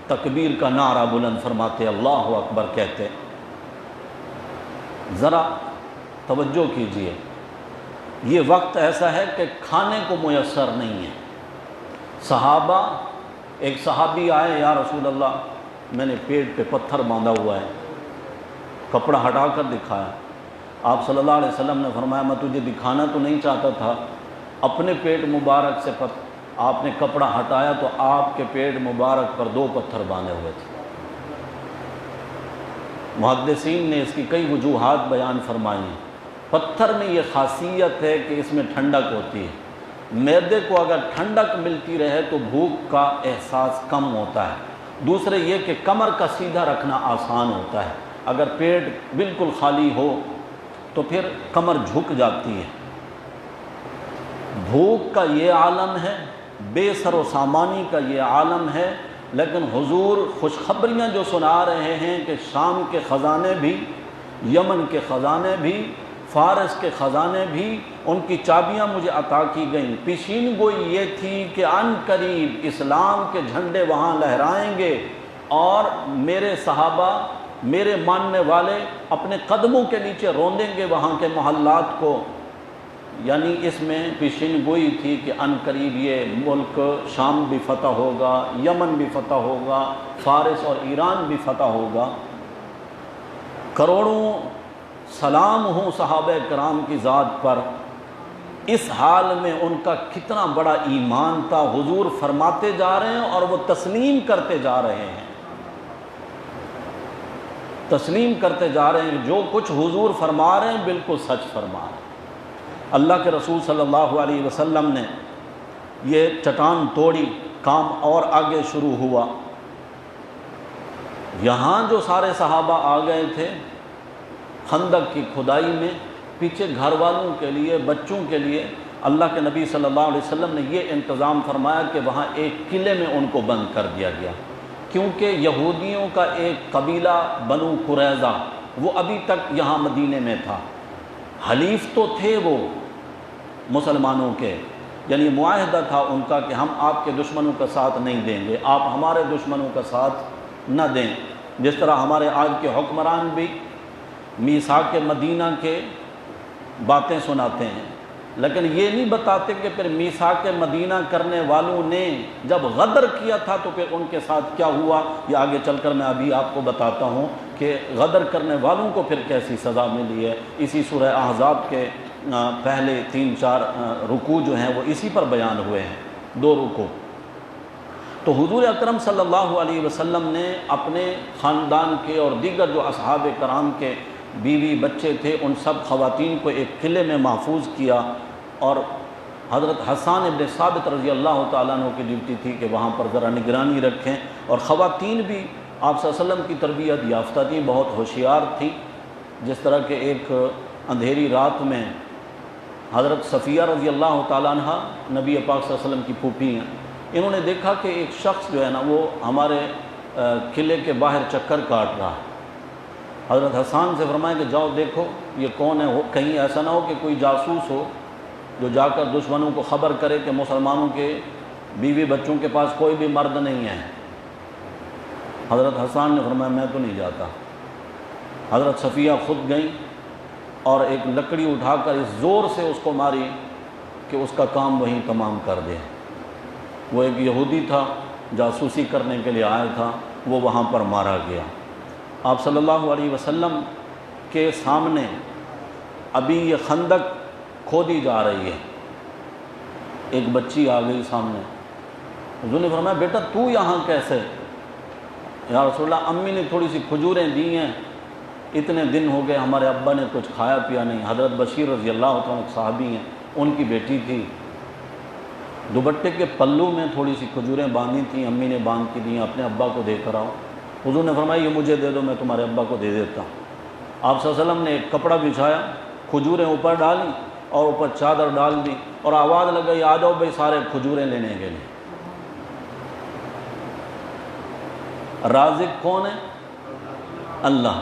تکبیر کا نعرہ بلند فرماتے، اللہ اکبر کہتے۔ ذرا توجہ کیجئے، یہ وقت ایسا ہے کہ کھانے کو میسر نہیں ہے۔ صحابہ، ایک صحابی آئے، یا رسول اللہ میں نے پیٹ پہ پتھر باندھا ہوا ہے، کپڑا ہٹا کر دکھایا۔ آپ صلی اللہ علیہ وسلم نے فرمایا میں تجھے دکھانا تو نہیں چاہتا تھا، اپنے پیٹ مبارک سے آپ نے کپڑا ہٹایا تو آپ کے پیٹ مبارک پر 2 پتھر باندھے ہوئے تھے۔ محدثین نے اس کی کئی وجوہات بیان فرمائی ہیں۔ پتھر میں یہ خاصیت ہے کہ اس میں ٹھنڈک ہوتی ہے، معدے کو اگر ٹھنڈک ملتی رہے تو بھوک کا احساس کم ہوتا ہے۔ دوسرے یہ کہ کمر کا سیدھا رکھنا آسان ہوتا ہے، اگر پیٹ بالکل خالی ہو تو پھر کمر جھک جاتی ہے۔ بھوک کا یہ عالم ہے، بے سر و سامانی کا یہ عالم ہے، لیکن حضور خوشخبریاں جو سنا رہے ہیں کہ شام کے خزانے بھی، یمن کے خزانے بھی، فارس کے خزانے بھی، ان کی چابیاں مجھے عطا کی گئیں۔ پیشین گوئی یہ تھی کہ عن قریب اسلام کے جھنڈے وہاں لہرائیں گے، اور میرے صحابہ، میرے ماننے والے اپنے قدموں کے نیچے روندیں گے وہاں کے محلات کو۔ یعنی اس میں پیشین گوئی تھی کہ عن قریب یہ ملک شام بھی فتح ہوگا، یمن بھی فتح ہوگا، فارس اور ایران بھی فتح ہوگا۔ کروڑوں سلام ہوں صحابہ کرام کی ذات پر۔ اس حال میں ان کا کتنا بڑا ایمان تھا، حضور فرماتے جا رہے ہیں اور وہ تسلیم کرتے جا رہے ہیں، تسلیم کرتے جا رہے ہیں، جو کچھ حضور فرما رہے ہیں بالکل سچ فرما رہے ہیں۔ اللہ کے رسول صلی اللہ علیہ وسلم نے یہ چٹان توڑی، کام اور آگے شروع ہوا۔ یہاں جو سارے صحابہ آ گئے تھے خندق کی کھدائی میں، پیچھے گھر والوں کے لیے، بچوں کے لیے اللہ کے نبی صلی اللہ علیہ وسلم نے یہ انتظام فرمایا کہ وہاں ایک قلعے میں ان کو بند کر دیا گیا، کیونکہ یہودیوں کا ایک قبیلہ بنو قریظہ وہ ابھی تک یہاں مدینے میں تھا، حلیف تو تھے وہ مسلمانوں کے، یعنی معاہدہ تھا ان کا کہ ہم آپ کے دشمنوں کا ساتھ نہیں دیں گے، آپ ہمارے دشمنوں کا ساتھ نہ دیں۔ جس طرح ہمارے آج کے حکمران بھی میثاق مدینہ کے باتیں سناتے ہیں، لیکن یہ نہیں بتاتے کہ پھر میثاق مدینہ کرنے والوں نے جب غدر کیا تھا تو پھر ان کے ساتھ کیا ہوا۔ یہ آگے چل کر میں ابھی آپ کو بتاتا ہوں کہ غدر کرنے والوں کو پھر کیسی سزا ملی ہے۔ اسی سورہ احزاب کے پہلے 3-4 رکوع جو ہیں وہ اسی پر بیان ہوئے ہیں، 2 رکوع۔ تو حضور اکرم صلی اللہ علیہ وسلم نے اپنے خاندان کے اور دیگر جو اصحاب کرام کے بیوی بچے تھے ان سب خواتین کو ایک قلعے میں محفوظ کیا، اور حضرت حسان ابن ثابت رضی اللہ تعالیٰ عنہ کی ڈیوٹی تھی کہ وہاں پر ذرا نگرانی رکھیں، اور خواتین بھی آپ صلی اللہ علیہ وسلم کی تربیت یافتہ تھیں، بہت ہوشیار تھی۔ جس طرح کہ ایک اندھیری رات میں حضرت صفیہ رضی اللہ تعالیٰ عنہ نبی پاک صلی اللہ علیہ وسلم کی پھوپھی ہیں، انہوں نے دیکھا کہ ایک شخص جو ہے نا وہ ہمارے قلعے کے باہر چکر کاٹ رہا ہے۔ حضرت حسان سے فرمایا کہ جاؤ دیکھو یہ کون ہے، کہیں ایسا نہ ہو کہ کوئی جاسوس ہو جو جا کر دشمنوں کو خبر کرے کہ مسلمانوں کے بیوی بچوں کے پاس کوئی بھی مرد نہیں ہے۔ حضرت حسان نے فرمایا میں تو نہیں جاتا۔ حضرت صفیہ خود گئیں اور ایک لکڑی اٹھا کر اس زور سے اس کو ماری کہ اس کا کام وہیں تمام کر دے۔ وہ ایک یہودی تھا، جاسوسی کرنے کے لیے آیا تھا، وہ وہاں پر مارا گیا۔ آپ صلی اللہ علیہ وسلم کے سامنے ابھی یہ خندق کھودی جا رہی ہے، ایک بچی آ گئی سامنے، حضور نے فرمایا بیٹا تو یہاں کیسے؟ یا رسول اللہ امی نے تھوڑی سی کھجوریں دی ہیں، اتنے دن ہو گئے ہمارے ابا نے کچھ کھایا پیا نہیں۔ حضرت بشیر رضی اللہ عنہ ایک صحابی ہیں، ان کی بیٹی تھی، دوپٹے کے پلو میں تھوڑی سی کھجوریں باندھی تھیں، امی نے باندھ کے دیں، اپنے ابا کو دے کر آؤ۔ حضور نے فرمایا یہ مجھے دے دو، میں تمہارے ابا کو دے دیتا ہوں۔ آپ صلی اللہ علیہ وسلم نے ایک کپڑا بچھایا، کھجوریں اوپر ڈالیں اور اوپر چادر ڈال دی، اور آواز لگائی آ جاؤ بھائی سارے کھجوریں لینے کے لیے۔ رازق کون ہے؟ اللہ۔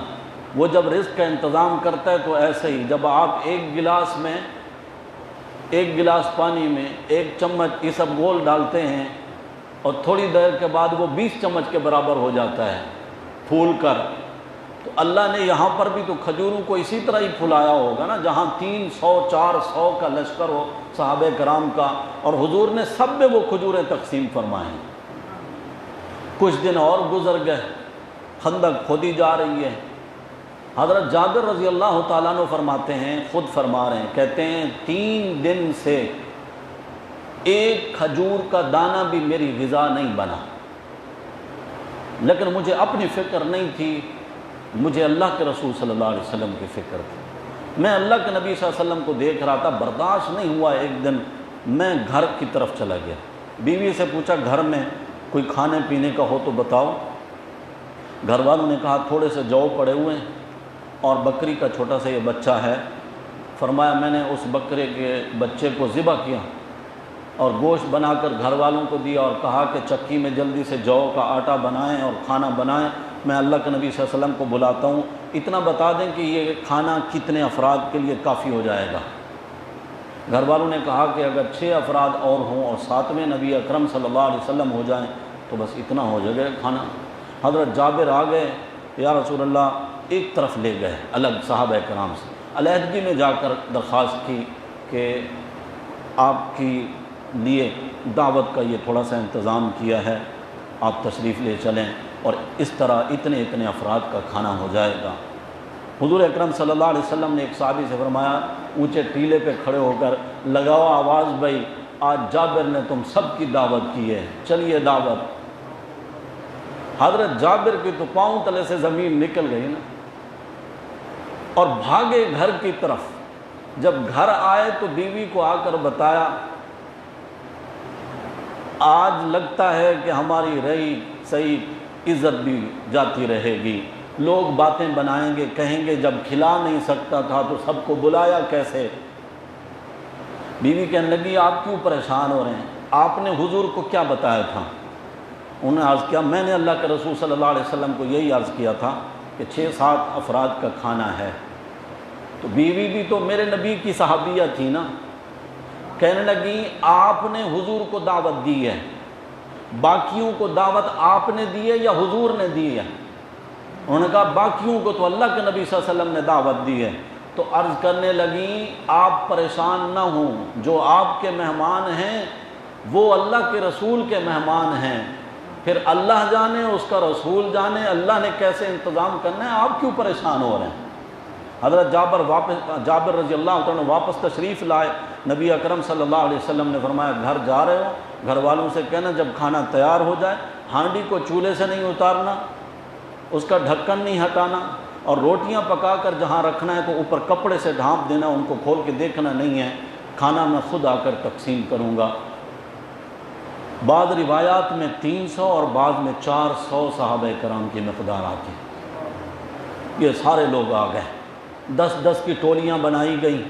وہ جب رزق کا انتظام کرتا ہے تو ایسے ہی جب آپ ایک گلاس پانی میں 1 چمچ اسبگول ڈالتے ہیں اور تھوڑی دیر کے بعد وہ 20 چمچ کے برابر ہو جاتا ہے پھول کر، تو اللہ نے یہاں پر بھی تو کھجوروں کو اسی طرح ہی پھلایا ہوگا نا، جہاں 300 400 کا لشکر ہو صحابہ کرام کا، اور حضور نے سب میں وہ کھجوریں تقسیم فرمائیں۔ کچھ دن اور گزر گئے، خندق کھودی جا رہی ہے۔ حضرت جابر رضی اللہ تعالیٰ عنہ فرماتے ہیں، خود فرما رہے ہیں، کہتے ہیں 3 دن سے ایک کھجور کا دانہ بھی میری غذا نہیں بنا، لیکن مجھے اپنی فکر نہیں تھی، مجھے اللہ کے رسول صلی اللہ علیہ وسلم کی فکر تھی۔ میں اللہ کے نبی صلی اللہ علیہ وسلم کو دیکھ رہا تھا، برداشت نہیں ہوا۔ ایک دن میں گھر کی طرف چلا گیا، بیوی سے پوچھا گھر میں کوئی کھانے پینے کا ہو تو بتاؤ۔ گھر والوں نے کہا تھوڑے سے جو پڑے ہوئے ہیں اور بکری کا چھوٹا سا یہ بچہ ہے۔ فرمایا میں نے اس بکرے کے بچے کو ذبح کیا اور گوشت بنا کر گھر والوں کو دیا اور کہا کہ چکی میں جلدی سے جو کا آٹا بنائیں اور کھانا بنائیں، میں اللہ کے نبی صلی اللہ علیہ وسلم کو بلاتا ہوں، اتنا بتا دیں کہ یہ کھانا کتنے افراد کے لیے کافی ہو جائے گا۔ گھر والوں نے کہا کہ اگر 6 افراد اور ہوں اور 7ویں نبی اکرم صلی اللہ علیہ وسلم ہو جائیں تو بس اتنا ہو جائے گا کھانا۔ حضرت جابر آ گئے، یا رسول اللہ، ایک طرف لے گئے الگ صحابہ کرام سے، علیحدگی میں جا کر درخواست کی کہ آپ کی لیے دعوت کا یہ تھوڑا سا انتظام کیا ہے، آپ تشریف لے چلیں اور اس طرح اتنے افراد کا کھانا ہو جائے گا۔ حضور اکرم صلی اللہ علیہ وسلم نے ایک صحابی سے فرمایا، اونچے ٹیلے پہ کھڑے ہو کر لگاؤ آواز، بھائی آج جابر نے تم سب کی دعوت کی ہے، چلیے دعوت۔ حضرت جابر کی تو پاؤں تلے سے زمین نکل گئی نا، اور بھاگے گھر کی طرف۔ جب گھر آئے تو بیوی کو آ کر بتایا، آج لگتا ہے کہ ہماری رہی صحیح عزت بھی جاتی رہے گی، لوگ باتیں بنائیں گے، کہیں گے جب کھلا نہیں سکتا تھا تو سب کو بلایا کیسے۔ بیوی کہنے لگی آپ کیوں پریشان ہو رہے ہیں، آپ نے حضور کو کیا بتایا تھا؟ انہوں نے عرض کیا میں نے اللہ کے رسول صلی اللہ علیہ وسلم کو یہی عرض کیا تھا کہ 6-7 افراد کا کھانا ہے۔ تو بیوی بھی تو میرے نبی کی صحابیہ تھی نا، کہنے لگی آپ نے حضور کو دعوت دی ہے، باقیوں کو دعوت آپ نے دی ہے یا حضور نے دی ہے؟ انہوں نے کہا باقیوں کو تو اللہ کے نبی صلی اللہ علیہ وسلم نے دعوت دی ہے۔ تو عرض کرنے لگی آپ پریشان نہ ہوں، جو آپ کے مہمان ہیں وہ اللہ کے رسول کے مہمان ہیں، پھر اللہ جانے اس کا رسول جانے اللہ نے کیسے انتظام کرنا ہے، آپ کیوں پریشان ہو رہے ہیں۔ حضرت جابر رضی اللہ عنہ واپس تشریف لائے، نبی اکرم صلی اللہ علیہ وسلم نے فرمایا گھر جا رہے ہو، گھر والوں سے کہنا جب کھانا تیار ہو جائے ہانڈی کو چولہے سے نہیں اتارنا، اس کا ڈھکن نہیں ہٹانا، اور روٹیاں پکا کر جہاں رکھنا ہے تو اوپر کپڑے سے ڈھانپ دینا، ان کو کھول کے دیکھنا نہیں ہے، کھانا میں خود آ کر تقسیم کروں گا۔ بعض روایات میں 300 اور بعض میں 400 صحابہ کرام کی مقدار آتی، یہ سارے لوگ آ گئے، 10 کی ٹولیاں بنائی گئیں،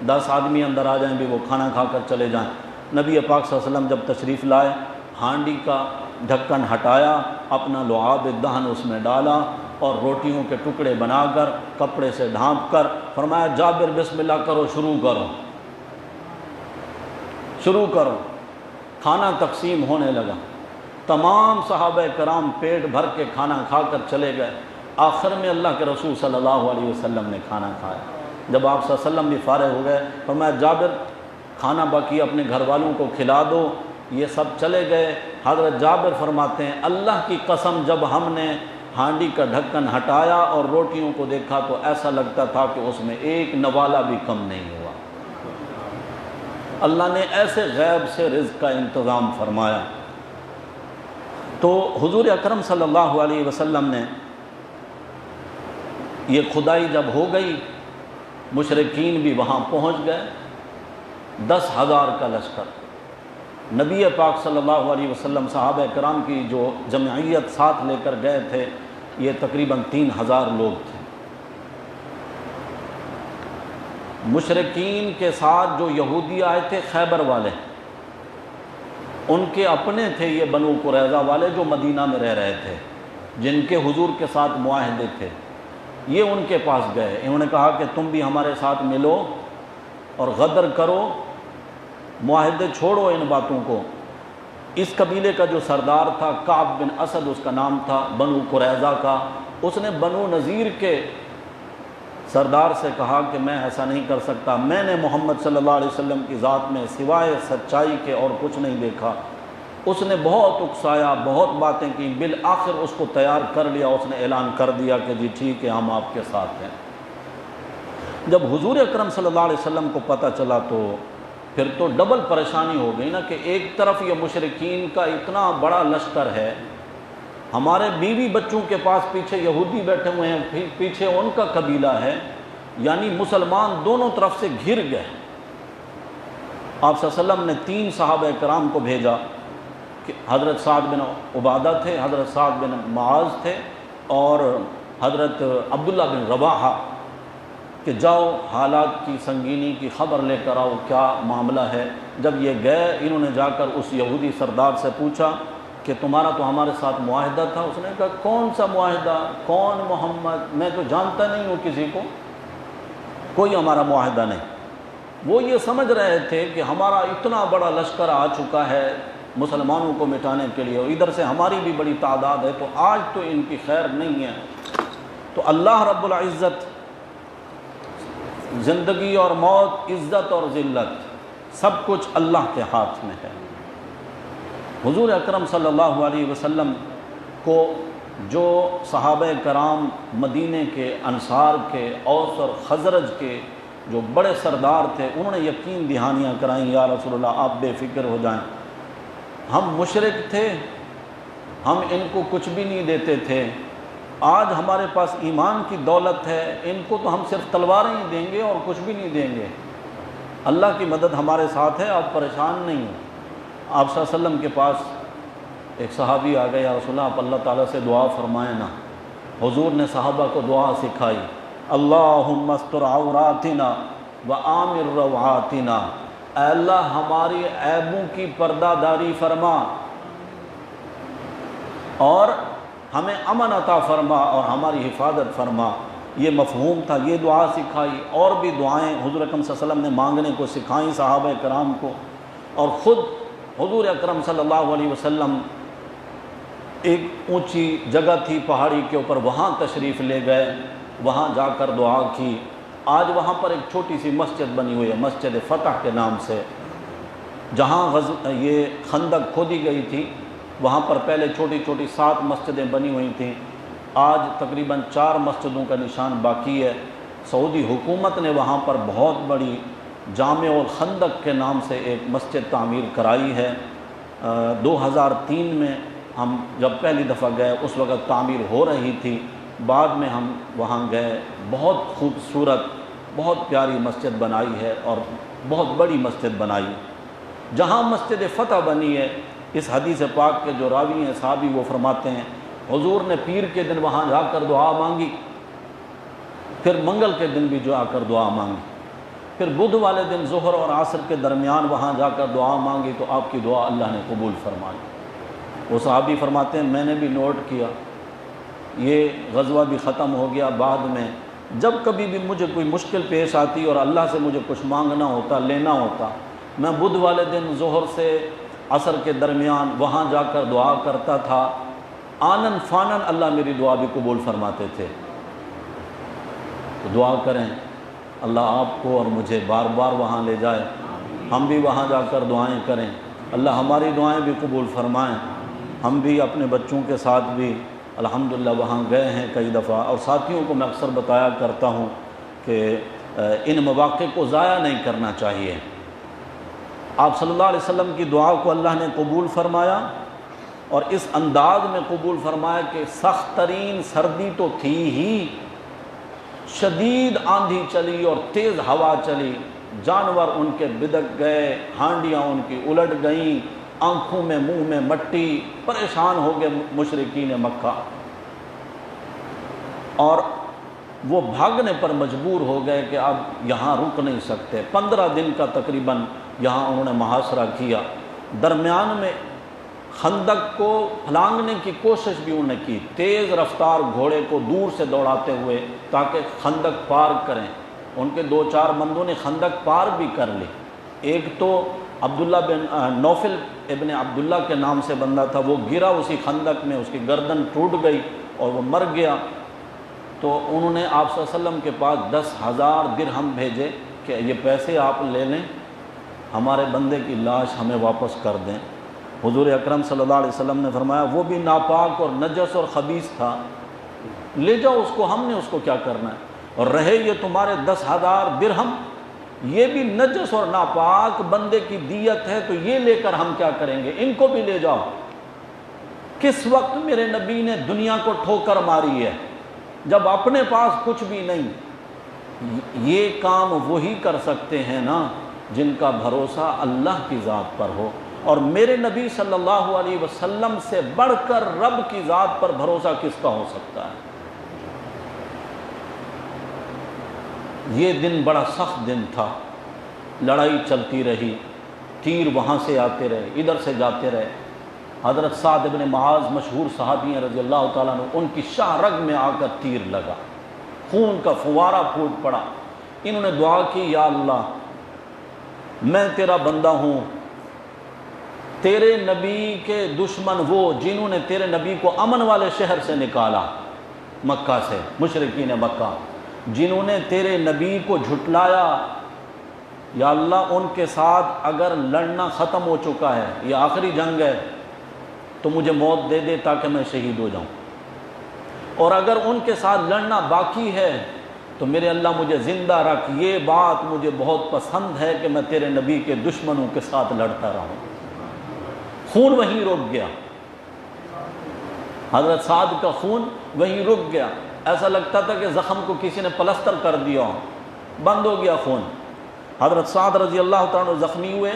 10 آدمی اندر آ جائیں بھی وہ کھانا کھا کر چلے جائیں۔ نبی پاک صلی اللہ علیہ وسلم جب تشریف لائے، ہانڈی کا ڈھکن ہٹایا، اپنا لعاب دہن اس میں ڈالا اور روٹیوں کے ٹکڑے بنا کر کپڑے سے ڈھانپ کر فرمایا جابر بسم اللہ کرو، شروع کرو۔ کھانا تقسیم ہونے لگا، تمام صحابہ کرام پیٹ بھر کے کھانا کھا کر چلے گئے۔ آخر میں اللہ کے رسول صلی اللہ علیہ وسلم نے کھانا کھایا۔ جب آپ صلی اللہ علیہ وسلم بھی فارغ ہو گئے، فرمایا جابر کھانا باقی اپنے گھر والوں کو کھلا دو۔ یہ سب چلے گئے۔ حضرت جابر فرماتے ہیں اللہ کی قسم جب ہم نے ہانڈی کا ڈھکن ہٹایا اور روٹیوں کو دیکھا تو ایسا لگتا تھا کہ اس میں ایک نوالا بھی کم نہیں ہوا۔ اللہ نے ایسے غیب سے رزق کا انتظام فرمایا۔ تو حضور اکرم صلی اللہ علیہ وسلم نے یہ کھدائی جب ہو گئی، مشرکین بھی وہاں پہنچ گئے، 10,000 کا لشکر۔ نبی پاک صلی اللہ علیہ وسلم صحابہ کرام کی جو جمعیت ساتھ لے کر گئے تھے یہ تقریباً 3,000 لوگ تھے۔ مشرکین کے ساتھ جو یہودی آئے تھے خیبر والے، ان کے اپنے تھے یہ بنو قریظہ والے جو مدینہ میں رہ رہے تھے، جن کے حضور کے ساتھ معاہدے تھے، یہ ان کے پاس گئے۔ انہوں نے کہا کہ تم بھی ہمارے ساتھ ملو اور غدر کرو، معاہدے چھوڑو ان باتوں کو۔ اس قبیلے کا جو سردار تھا کعب بن اسد اس کا نام تھا، بنو قریظہ کا، اس نے بنو نذیر کے سردار سے کہا کہ میں ایسا نہیں کر سکتا، میں نے محمد صلی اللہ علیہ وسلم کی ذات میں سوائے سچائی کے اور کچھ نہیں دیکھا۔ اس نے بہت اکسایا، بہت باتیں کی، بالآخر اس کو تیار کر لیا، اس نے اعلان کر دیا کہ جی ٹھیک ہے ہم آپ کے ساتھ ہیں۔ جب حضور اکرم صلی اللہ علیہ وسلم کو پتہ چلا تو پھر تو ڈبل پریشانی ہو گئی نا، کہ ایک طرف یہ مشرکین کا اتنا بڑا لشکر ہے، ہمارے بیوی بچوں کے پاس پیچھے یہودی بیٹھے ہوئے ہیں، پیچھے ان کا قبیلہ ہے، یعنی مسلمان دونوں طرف سے گھر گئے۔ آپ صلی اللہ علیہ وسلم نے 3 صحابہ کرام کو بھیجا کہ حضرت سعد بن عبادہ تھے، حضرت سعد بن معاذ تھے اور حضرت عبداللہ بن رواحہ، کہ جاؤ حالات کی سنگینی کی خبر لے کر آؤ، کیا معاملہ ہے۔ جب یہ گئے، انہوں نے جا کر اس یہودی سردار سے پوچھا کہ تمہارا تو ہمارے ساتھ معاہدہ تھا۔ اس نے کہا کون سا معاہدہ، کون محمد، میں تو جانتا نہیں ہوں کسی کو، کوئی ہمارا معاہدہ نہیں۔ وہ یہ سمجھ رہے تھے کہ ہمارا اتنا بڑا لشکر آ چکا ہے مسلمانوں کو مٹانے کے لیے، اور ادھر سے ہماری بھی بڑی تعداد ہے، تو آج تو ان کی خیر نہیں ہے۔ تو اللہ رب العزت، زندگی اور موت، عزت اور ذلت، سب کچھ اللہ کے ہاتھ میں ہے۔ حضور اکرم صلی اللہ علیہ وسلم کو جو صحابہ کرام مدینے کے، انصار کے، اوس اور خزرج کے جو بڑے سردار تھے، انہوں نے یقین دہانیاں کرائیں، یا رسول اللہ آپ بے فکر ہو جائیں، ہم مشرک تھے، ہم ان کو کچھ بھی نہیں دیتے تھے، آج ہمارے پاس ایمان کی دولت ہے، ان کو تو ہم صرف تلواریں ہی دیں گے اور کچھ بھی نہیں دیں گے، اللہ کی مدد ہمارے ساتھ ہے، آپ پریشان نہیں ہوں۔ آپ صلی اللہ علیہ وسلم کے پاس ایک صحابی آ گئے، یا رسول اللہ آپ اللہ تعالیٰ سے دعا فرمائیں نا۔ حضور نے صحابہ کو دعا سکھائی، اللہم استر عوراتنا وآمر روعاتنا، اے اللہ ہماری عیبوں کی پردہ داری فرما اور ہمیں امن عطا فرما اور ہماری حفاظت فرما۔ یہ مفہوم تھا، یہ دعا سکھائی، اور بھی دعائیں حضور اکرم صلی اللہ علیہ وسلم نے مانگنے کو سکھائیں صحابہ کرام کو، اور خود حضور اکرم صلی اللہ علیہ وسلم ایک اونچی جگہ تھی پہاڑی کے اوپر، وہاں تشریف لے گئے، وہاں جا کر دعا کی۔ آج وہاں پر ایک چھوٹی سی مسجد بنی ہوئی ہے، مسجد فتح کے نام سے، جہاں یہ خندق کھودی گئی تھی، وہاں پر پہلے چھوٹی چھوٹی 7 مسجدیں بنی ہوئی تھیں، آج تقریباً 4 مسجدوں کا نشان باقی ہے۔ سعودی حکومت نے وہاں پر بہت بڑی جامع الخندق کے نام سے ایک مسجد تعمیر کرائی ہے۔ 2003 میں ہم جب پہلی دفعہ گئے اس وقت تعمیر ہو رہی تھی، بعد میں ہم وہاں گئے، بہت خوبصورت، بہت پیاری مسجد بنائی ہے اور بہت بڑی مسجد بنائی۔ جہاں مسجد فتح بنی ہے، اس حدیث پاک کے جو راوی ہیں صحابی، وہ فرماتے ہیں حضور نے پیر کے دن وہاں جا کر دعا مانگی، پھر منگل کے دن بھی جا کر دعا مانگی، پھر بدھ والے دن ظہر اور عصر کے درمیان وہاں جا کر دعا مانگی، تو آپ کی دعا اللہ نے قبول فرمائی۔ وہ صحابی فرماتے ہیں میں نے بھی نوٹ کیا، یہ غزوہ بھی ختم ہو گیا، بعد میں جب کبھی بھی مجھے کوئی مشکل پیش آتی اور اللہ سے مجھے کچھ مانگنا ہوتا، لینا ہوتا، میں بدھ والے دن ظہر سے عصر کے درمیان وہاں جا کر دعا کرتا تھا، آنن فانن اللہ میری دعا بھی قبول فرماتے تھے۔ تو دعا کریں اللہ آپ کو اور مجھے بار بار وہاں لے جائے، ہم بھی وہاں جا کر دعائیں کریں، اللہ ہماری دعائیں بھی قبول فرمائیں۔ ہم بھی اپنے بچوں کے ساتھ بھی الحمدللہ وہاں گئے ہیں کئی دفعہ، اور ساتھیوں کو میں اکثر بتایا کرتا ہوں کہ ان مواقع کو ضائع نہیں کرنا چاہیے۔ آپ صلی اللہ علیہ وسلم کی دعا کو اللہ نے قبول فرمایا، اور اس انداز میں قبول فرمایا کہ سخت ترین سردی تو تھی ہی، شدید آندھی چلی اور تیز ہوا چلی، جانور ان کے بدک گئے، ہانڈیاں ان کی الٹ گئیں، آنکھوں میں منہ میں مٹی، پریشان ہو گئے مشرکین مکہ، اور وہ بھاگنے پر مجبور ہو گئے کہ اب یہاں رک نہیں سکتے۔ 15 دن کا تقریباً یہاں انہوں نے محاصرہ کیا۔ درمیان میں خندق کو پھلانگنے کی کوشش بھی انہوں نے کی، تیز رفتار گھوڑے کو دور سے دوڑاتے ہوئے تاکہ خندق پار کریں۔ ان کے 2-4 بندوں نے خندق پار بھی کر لی۔ ایک تو عبداللہ بن نوفل ابن عبداللہ کے نام سے بندہ تھا، وہ گرا اسی خندق میں، اس کی گردن ٹوٹ گئی اور وہ مر گیا۔ تو انہوں نے آپ صلی اللہ علیہ وسلم کے پاس 10,000 درہم بھیجے کہ یہ پیسے آپ لے لیں، ہمارے بندے کی لاش ہمیں واپس کر دیں۔ حضور اکرم صلی اللہ علیہ وسلم نے فرمایا وہ بھی ناپاک اور نجس اور خبیث تھا، لے جاؤ اس کو، ہم نے اس کو کیا کرنا ہے، اور رہے یہ تمہارے 10,000 درہم، یہ بھی نجس اور ناپاک بندے کی دیت ہے، تو یہ لے کر ہم کیا کریں گے، ان کو بھی لے جاؤ۔ کس وقت میرے نبی نے دنیا کو ٹھوکر ماری ہے؟ جب اپنے پاس کچھ بھی نہیں۔ یہ کام وہی کر سکتے ہیں نا جن کا بھروسہ اللہ کی ذات پر ہو، اور میرے نبی صلی اللہ علیہ وسلم سے بڑھ کر رب کی ذات پر بھروسہ کس کا ہو سکتا ہے؟ یہ دن بڑا سخت دن تھا، لڑائی چلتی رہی، تیر وہاں سے آتے رہے، ادھر سے جاتے رہے۔ حضرت سعد بن معاذ مشہور صحابی ہیں رضی اللہ تعالیٰ عنہ، ان کی شاہ رگ میں آ کر تیر لگا، خون کا فوارہ پھوٹ پڑا۔ انہوں نے دعا کی، یا اللہ میں تیرا بندہ ہوں، تیرے نبی کے دشمن وہ جنہوں نے تیرے نبی کو امن والے شہر سے نکالا، مکہ سے، مشرکین مکہ، جنہوں نے تیرے نبی کو جھٹلایا، یا اللہ ان کے ساتھ اگر لڑنا ختم ہو چکا ہے، یہ آخری جنگ ہے، تو مجھے موت دے دے تاکہ میں شہید ہو جاؤں، اور اگر ان کے ساتھ لڑنا باقی ہے تو میرے اللہ مجھے زندہ رکھ، یہ بات مجھے بہت پسند ہے کہ میں تیرے نبی کے دشمنوں کے ساتھ لڑتا رہوں۔ خون وہیں رک گیا، حضرت سعد کا خون وہیں رک گیا، ایسا لگتا تھا کہ زخم کو کسی نے پلستر کر دیا، بند ہو گیا خون۔ حضرت سعد رضی اللہ تعالیٰ عنہ زخمی ہوئے،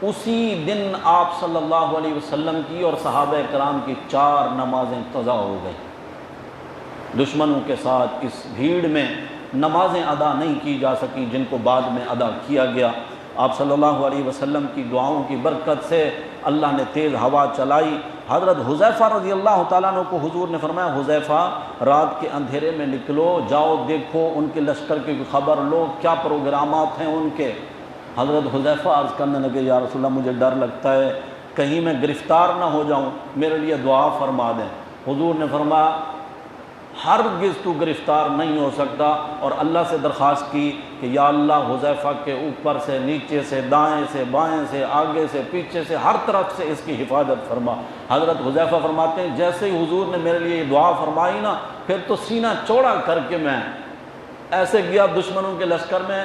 اسی دن آپ صلی اللہ علیہ وسلم کی اور صحابہ کرام کی 4 نمازیں قضا ہو گئی۔ دشمنوں کے ساتھ اس بھیڑ میں نمازیں ادا نہیں کی جا سکیں جن کو بعد میں ادا کیا گیا۔ آپ صلی اللہ علیہ وسلم کی دعاؤں کی برکت سے اللہ نے تیز ہوا چلائی۔ حضرت حذیفہ رضی اللہ تعالیٰ عنہ کو حضور نے فرمایا، حذیفہ رات کے اندھیرے میں نکلو، جاؤ دیکھو ان کے لشکر کی خبر لو، کیا پروگرامات ہیں ان کے۔ حضرت حذیفہ عرض کرنے لگے، یا رسول اللہ مجھے ڈر لگتا ہے کہیں میں گرفتار نہ ہو جاؤں، میرے لیے دعا فرما دیں۔ حضور نے فرمایا ہرگز تو گرفتار نہیں ہو سکتا، اور اللہ سے درخواست کی کہ یا اللہ حذیفہ کے اوپر سے، نیچے سے، دائیں سے، بائیں سے، آگے سے، پیچھے سے، ہر طرف سے اس کی حفاظت فرما۔ حضرت حذیفہ فرماتے ہیں جیسے ہی حضور نے میرے لیے یہ دعا فرمائی نا، پھر تو سینہ چوڑا کر کے میں ایسے گیا دشمنوں کے لشکر میں۔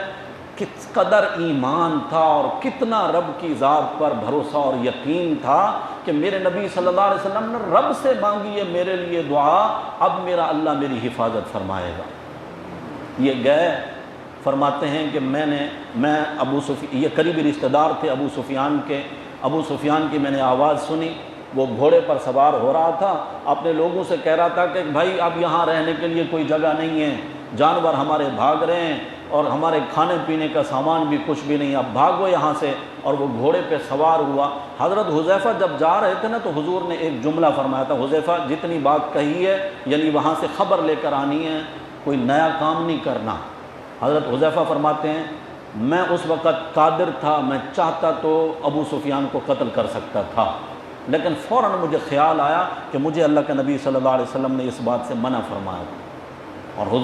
کس قدر ایمان تھا اور کتنا رب کی ذات پر بھروسہ اور یقین تھا کہ میرے نبی صلی اللہ علیہ وسلم نے رب سے مانگی ہے میرے لیے دعا، اب میرا اللہ میری حفاظت فرمائے گا۔ یہ گئے، فرماتے ہیں کہ میں ابو سفیان، یہ قریبی رشتہ دار تھے ابو سفیان کے، ابو سفیان کی میں نے آواز سنی، وہ گھوڑے پر سوار ہو رہا تھا، اپنے لوگوں سے کہہ رہا تھا کہ بھائی اب یہاں رہنے کے لیے کوئی جگہ نہیں ہے، جانور ہمارے بھاگ رہے ہیں اور ہمارے کھانے پینے کا سامان بھی کچھ بھی نہیں، اب بھاگو یہاں سے۔ اور وہ گھوڑے پہ سوار ہوا۔ حضرت حذیفہ جب جا رہے تھے نا تو حضور نے ایک جملہ فرمایا تھا، حذیفہ جتنی بات کہی ہے یعنی وہاں سے خبر لے کر آنی ہے، کوئی نیا کام نہیں کرنا۔ حضرت حذیفہ فرماتے ہیں میں اس وقت قادر تھا، میں چاہتا تو ابو سفیان کو قتل کر سکتا تھا، لیکن فوراً مجھے خیال آیا کہ مجھے اللہ کے نبی صلی اللہ علیہ وسلم نے اس بات سے منع فرمایا تھا، اور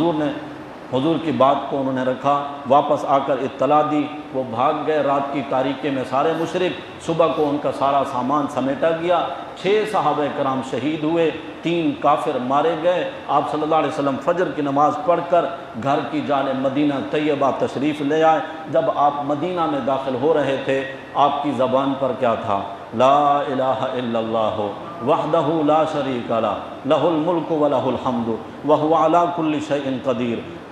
حضور کی بات کو انہوں نے رکھا، واپس آ کر اطلاع دی، وہ بھاگ گئے رات کی تاریکی میں سارے مشرک، صبح کو ان کا سارا سامان سمیٹا گیا، 6 صحابہ کرام شہید ہوئے، 3 کافر مارے گئے۔ آپ صلی اللہ علیہ وسلم فجر کی نماز پڑھ کر گھر کی جانب مدینہ طیبہ تشریف لے آئے۔ جب آپ مدینہ میں داخل ہو رہے تھے آپ کی زبان پر کیا تھا؟ لا الہ الا اللہ وحدہ لا شریک لہ، لہ الملک و لہ الحمد وہو علی کل شیء قدیر۔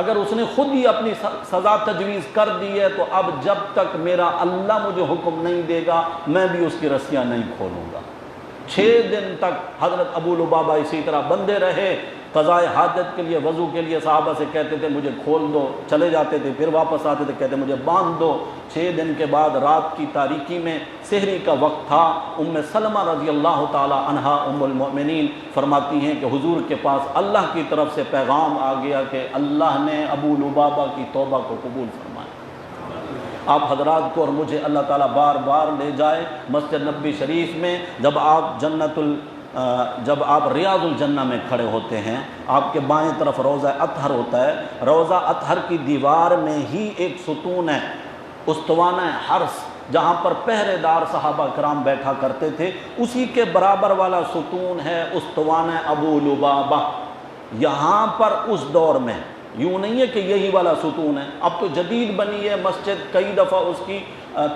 اگر اس نے خود ہی اپنی سزا تجویز کر دی ہے تو اب جب تک میرا اللہ مجھے حکم نہیں دے گا میں بھی اس کی رسیاں نہیں کھولوں گا۔ 6 دن تک حضرت ابو لبابہ اسی طرح بندے رہے، قضاء حاجت کے لیے وضو کے لیے صحابہ سے کہتے تھے مجھے کھول دو، چلے جاتے تھے، پھر واپس آتے تھے کہتے مجھے باندھ دو۔ 6 دن کے بعد رات کی تاریکی میں سحری کا وقت تھا، ام سلمہ رضی اللہ تعالی عنہا ام المؤمنین فرماتی ہیں کہ حضور کے پاس اللہ کی طرف سے پیغام آ گیا کہ اللہ نے ابو لبابہ کی توبہ کو قبول فرمایا۔ آپ حضرات کو اور مجھے اللہ تعالیٰ بار بار لے جائے مسجد نبوی شریف میں، جب آپ ریاض الجنہ میں کھڑے ہوتے ہیں، آپ کے بائیں طرف روضہ اطہر ہوتا ہے، روضہ اطہر کی دیوار میں ہی ایک ستون ہے، استوانہ حرس، جہاں پر پہرے دار صحابہ کرام بیٹھا کرتے تھے، اسی کے برابر والا ستون ہے استوانہ ابو لبابہ۔ یہاں پر اس دور میں یوں نہیں ہے کہ یہی والا ستون ہے، اب تو جدید بنی ہے مسجد، کئی دفعہ اس کی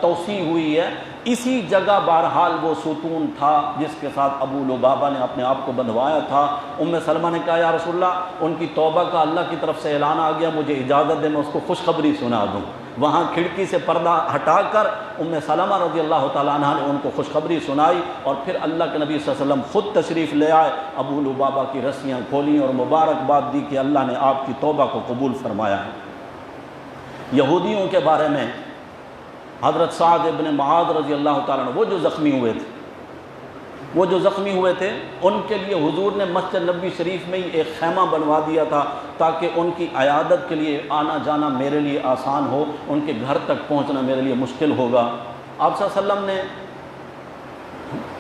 توسیع ہوئی ہے، اسی جگہ بہرحال وہ ستون تھا جس کے ساتھ ابو لبابہ نے اپنے آپ کو بندھوایا تھا۔ ام سلمہ نے کہا یا رسول اللہ ان کی توبہ کا اللہ کی طرف سے اعلان آ گیا، مجھے اجازت دے میں اس کو خوشخبری سنا دوں۔ وہاں کھڑکی سے پردہ ہٹا کر ام سلمہ رضی اللہ تعالیٰ عنہ نے ان کو خوشخبری سنائی، اور پھر اللہ کے نبی صلی اللہ علیہ وسلم خود تشریف لے آئے، ابو لبابہ کی رسیاں کھولیں اور مبارکباد دی کہ اللہ نے آپ کی توبہ کو قبول فرمایا ہے۔ یہودیوں کے بارے میں حضرت سعد ابن معاذ رضی اللہ تعالیٰ عنہ وہ جو زخمی ہوئے تھے ان کے لیے حضور نے مسجد نبوی شریف میں ہی ایک خیمہ بنوا دیا تھا تاکہ ان کی عیادت کے لیے آنا جانا میرے لیے آسان ہو، ان کے گھر تک پہنچنا میرے لیے مشکل ہوگا۔ آپ صلی اللہ علیہ وسلم نے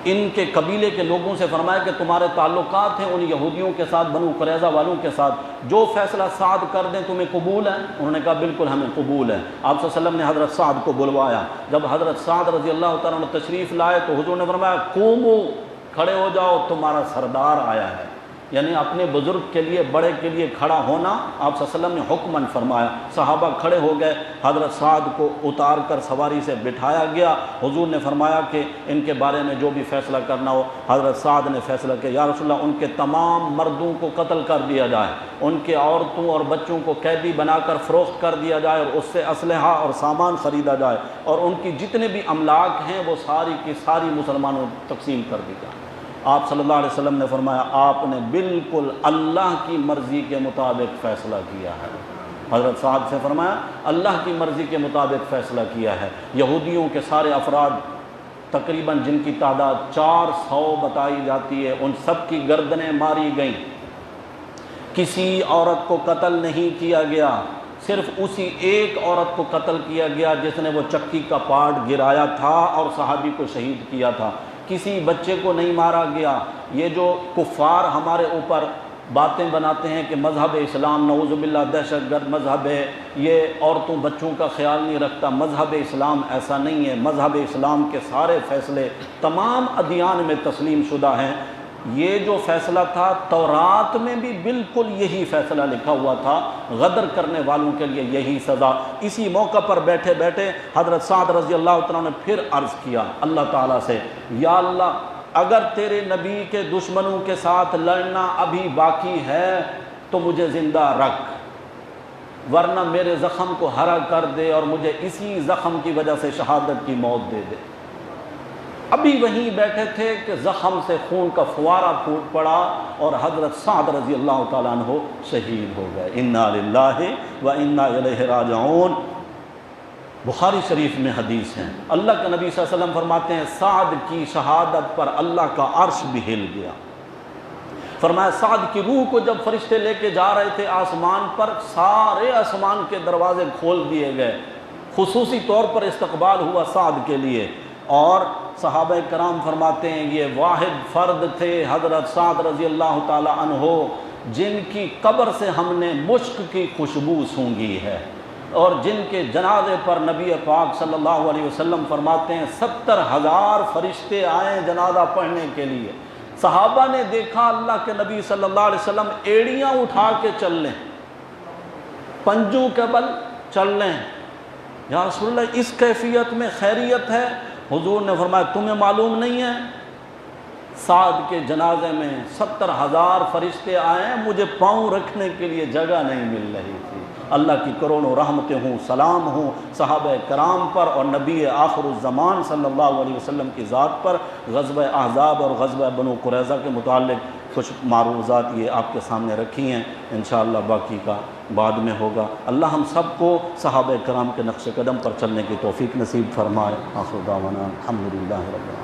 ان کے قبیلے کے لوگوں سے فرمایا کہ تمہارے تعلقات ہیں ان یہودیوں کے ساتھ، بنو قریظہ والوں کے ساتھ، جو فیصلہ سعد کر دیں تمہیں قبول ہے؟ انہوں نے کہا بالکل ہمیں قبول ہے۔ آپ صلی اللہ علیہ وسلم نے حضرت سعد کو بلوایا، جب حضرت سعد رضی اللہ تعالیٰ عنہ تشریف لائے تو حضور نے فرمایا قوموا، کھڑے ہو جاؤ، تمہارا سردار آیا ہے، یعنی اپنے بزرگ کے لیے، بڑے کے لیے کھڑا ہونا آپ صلی اللہ علیہ وسلم نے حکماً فرمایا۔ صحابہ کھڑے ہو گئے، حضرت سعد کو اتار کر سواری سے بٹھایا گیا، حضور نے فرمایا کہ ان کے بارے میں جو بھی فیصلہ کرنا ہو۔ حضرت سعد نے فیصلہ کیا یا رسول اللہ ان کے تمام مردوں کو قتل کر دیا جائے، ان کے عورتوں اور بچوں کو قیدی بنا کر فروخت کر دیا جائے اور اس سے اسلحہ اور سامان خریدا جائے، اور ان کی جتنے بھی املاک ہیں وہ ساری کی ساری مسلمانوں تقسیم کر دی جائے۔ آپ صلی اللہ علیہ وسلم نے فرمایا آپ نے بالکل اللہ کی مرضی کے مطابق فیصلہ کیا ہے۔ حضرت سعد سے فرمایا اللہ کی مرضی کے مطابق فیصلہ کیا ہے۔ یہودیوں کے سارے افراد تقریباً جن کی تعداد 400 بتائی جاتی ہے، ان سب کی گردنیں ماری گئیں، کسی عورت کو قتل نہیں کیا گیا، صرف اسی ایک عورت کو قتل کیا گیا جس نے وہ چکی کا پارٹ گرایا تھا اور صحابی کو شہید کیا تھا، کسی بچے کو نہیں مارا گیا۔ یہ جو کفار ہمارے اوپر باتیں بناتے ہیں کہ مذہب اسلام نعوذ باللہ دہشت گرد مذہب ہے، یہ عورتوں بچوں کا خیال نہیں رکھتا، مذہب اسلام ایسا نہیں ہے، مذہب اسلام کے سارے فیصلے تمام ادیان میں تسلیم شدہ ہیں۔ یہ جو فیصلہ تھا تورات میں بھی بالکل یہی فیصلہ لکھا ہوا تھا، غدر کرنے والوں کے لیے یہی سزا۔ اسی موقع پر بیٹھے بیٹھے حضرت سعد رضی اللہ تعالیٰ نے پھر عرض کیا اللہ تعالیٰ سے، یا اللہ اگر تیرے نبی کے دشمنوں کے ساتھ لڑنا ابھی باقی ہے تو مجھے زندہ رکھ، ورنہ میرے زخم کو ہرا کر دے اور مجھے اسی زخم کی وجہ سے شہادت کی موت دے دے۔ ابھی وہیں بیٹھے تھے کہ زخم سے خون کا فوارہ پھوٹ پڑا اور حضرت سعد رضی اللہ تعالیٰ عنہ شہید ہو گئے۔ انا للہ و انا الیہ راجعون۔ بخاری شریف میں حدیث ہیں، اللہ کے نبی صلی اللہ علیہ وسلم فرماتے ہیں سعد کی شہادت پر اللہ کا عرش بھی ہل گیا۔ فرمایا سعد کی روح کو جب فرشتے لے کے جا رہے تھے آسمان پر، سارے آسمان کے دروازے کھول دیے گئے، خصوصی طور پر استقبال ہوا سعد کے لیے۔ اور صحابہ کرام فرماتے ہیں یہ واحد فرد تھے حضرت سعد رضی اللہ تعالی عنہ جن کی قبر سے ہم نے مشک کی خوشبو سونگھی ہے، اور جن کے جنازے پر نبی پاک صلی اللہ علیہ وسلم فرماتے ہیں 70,000 فرشتے آئے جنازہ پڑھنے کے لیے۔ صحابہ نے دیکھا اللہ کے نبی صلی اللہ علیہ وسلم ایڑیاں اٹھا کے چل لیں، پنجوں کے بل چل لیں، یا رسول اللہ اس کیفیت میں خیریت ہے؟ حضور نے فرمایا تمہیں معلوم نہیں ہے سعد کے جنازے میں 70,000 فرشتے آئے ہیں، مجھے پاؤں رکھنے کے لیے جگہ نہیں مل رہی تھی۔ اللہ کی کروڑوں رحمتیں ہوں، سلام ہوں صحابہ کرام پر اور نبی آخر الزمان صلی اللہ علیہ وسلم کی ذات پر۔ غزوہ احزاب اور غزوہ بنو قریظہ کے متعلق کچھ معروضات یہ آپ کے سامنے رکھی ہیں، انشاءاللہ باقی کا بعد میں ہوگا۔ اللہ ہم سب کو صحابہ کرام کے نقش قدم پر چلنے کی توفیق نصیب فرمائے۔ آخر دعوانا الحمدللہ رب العالمین۔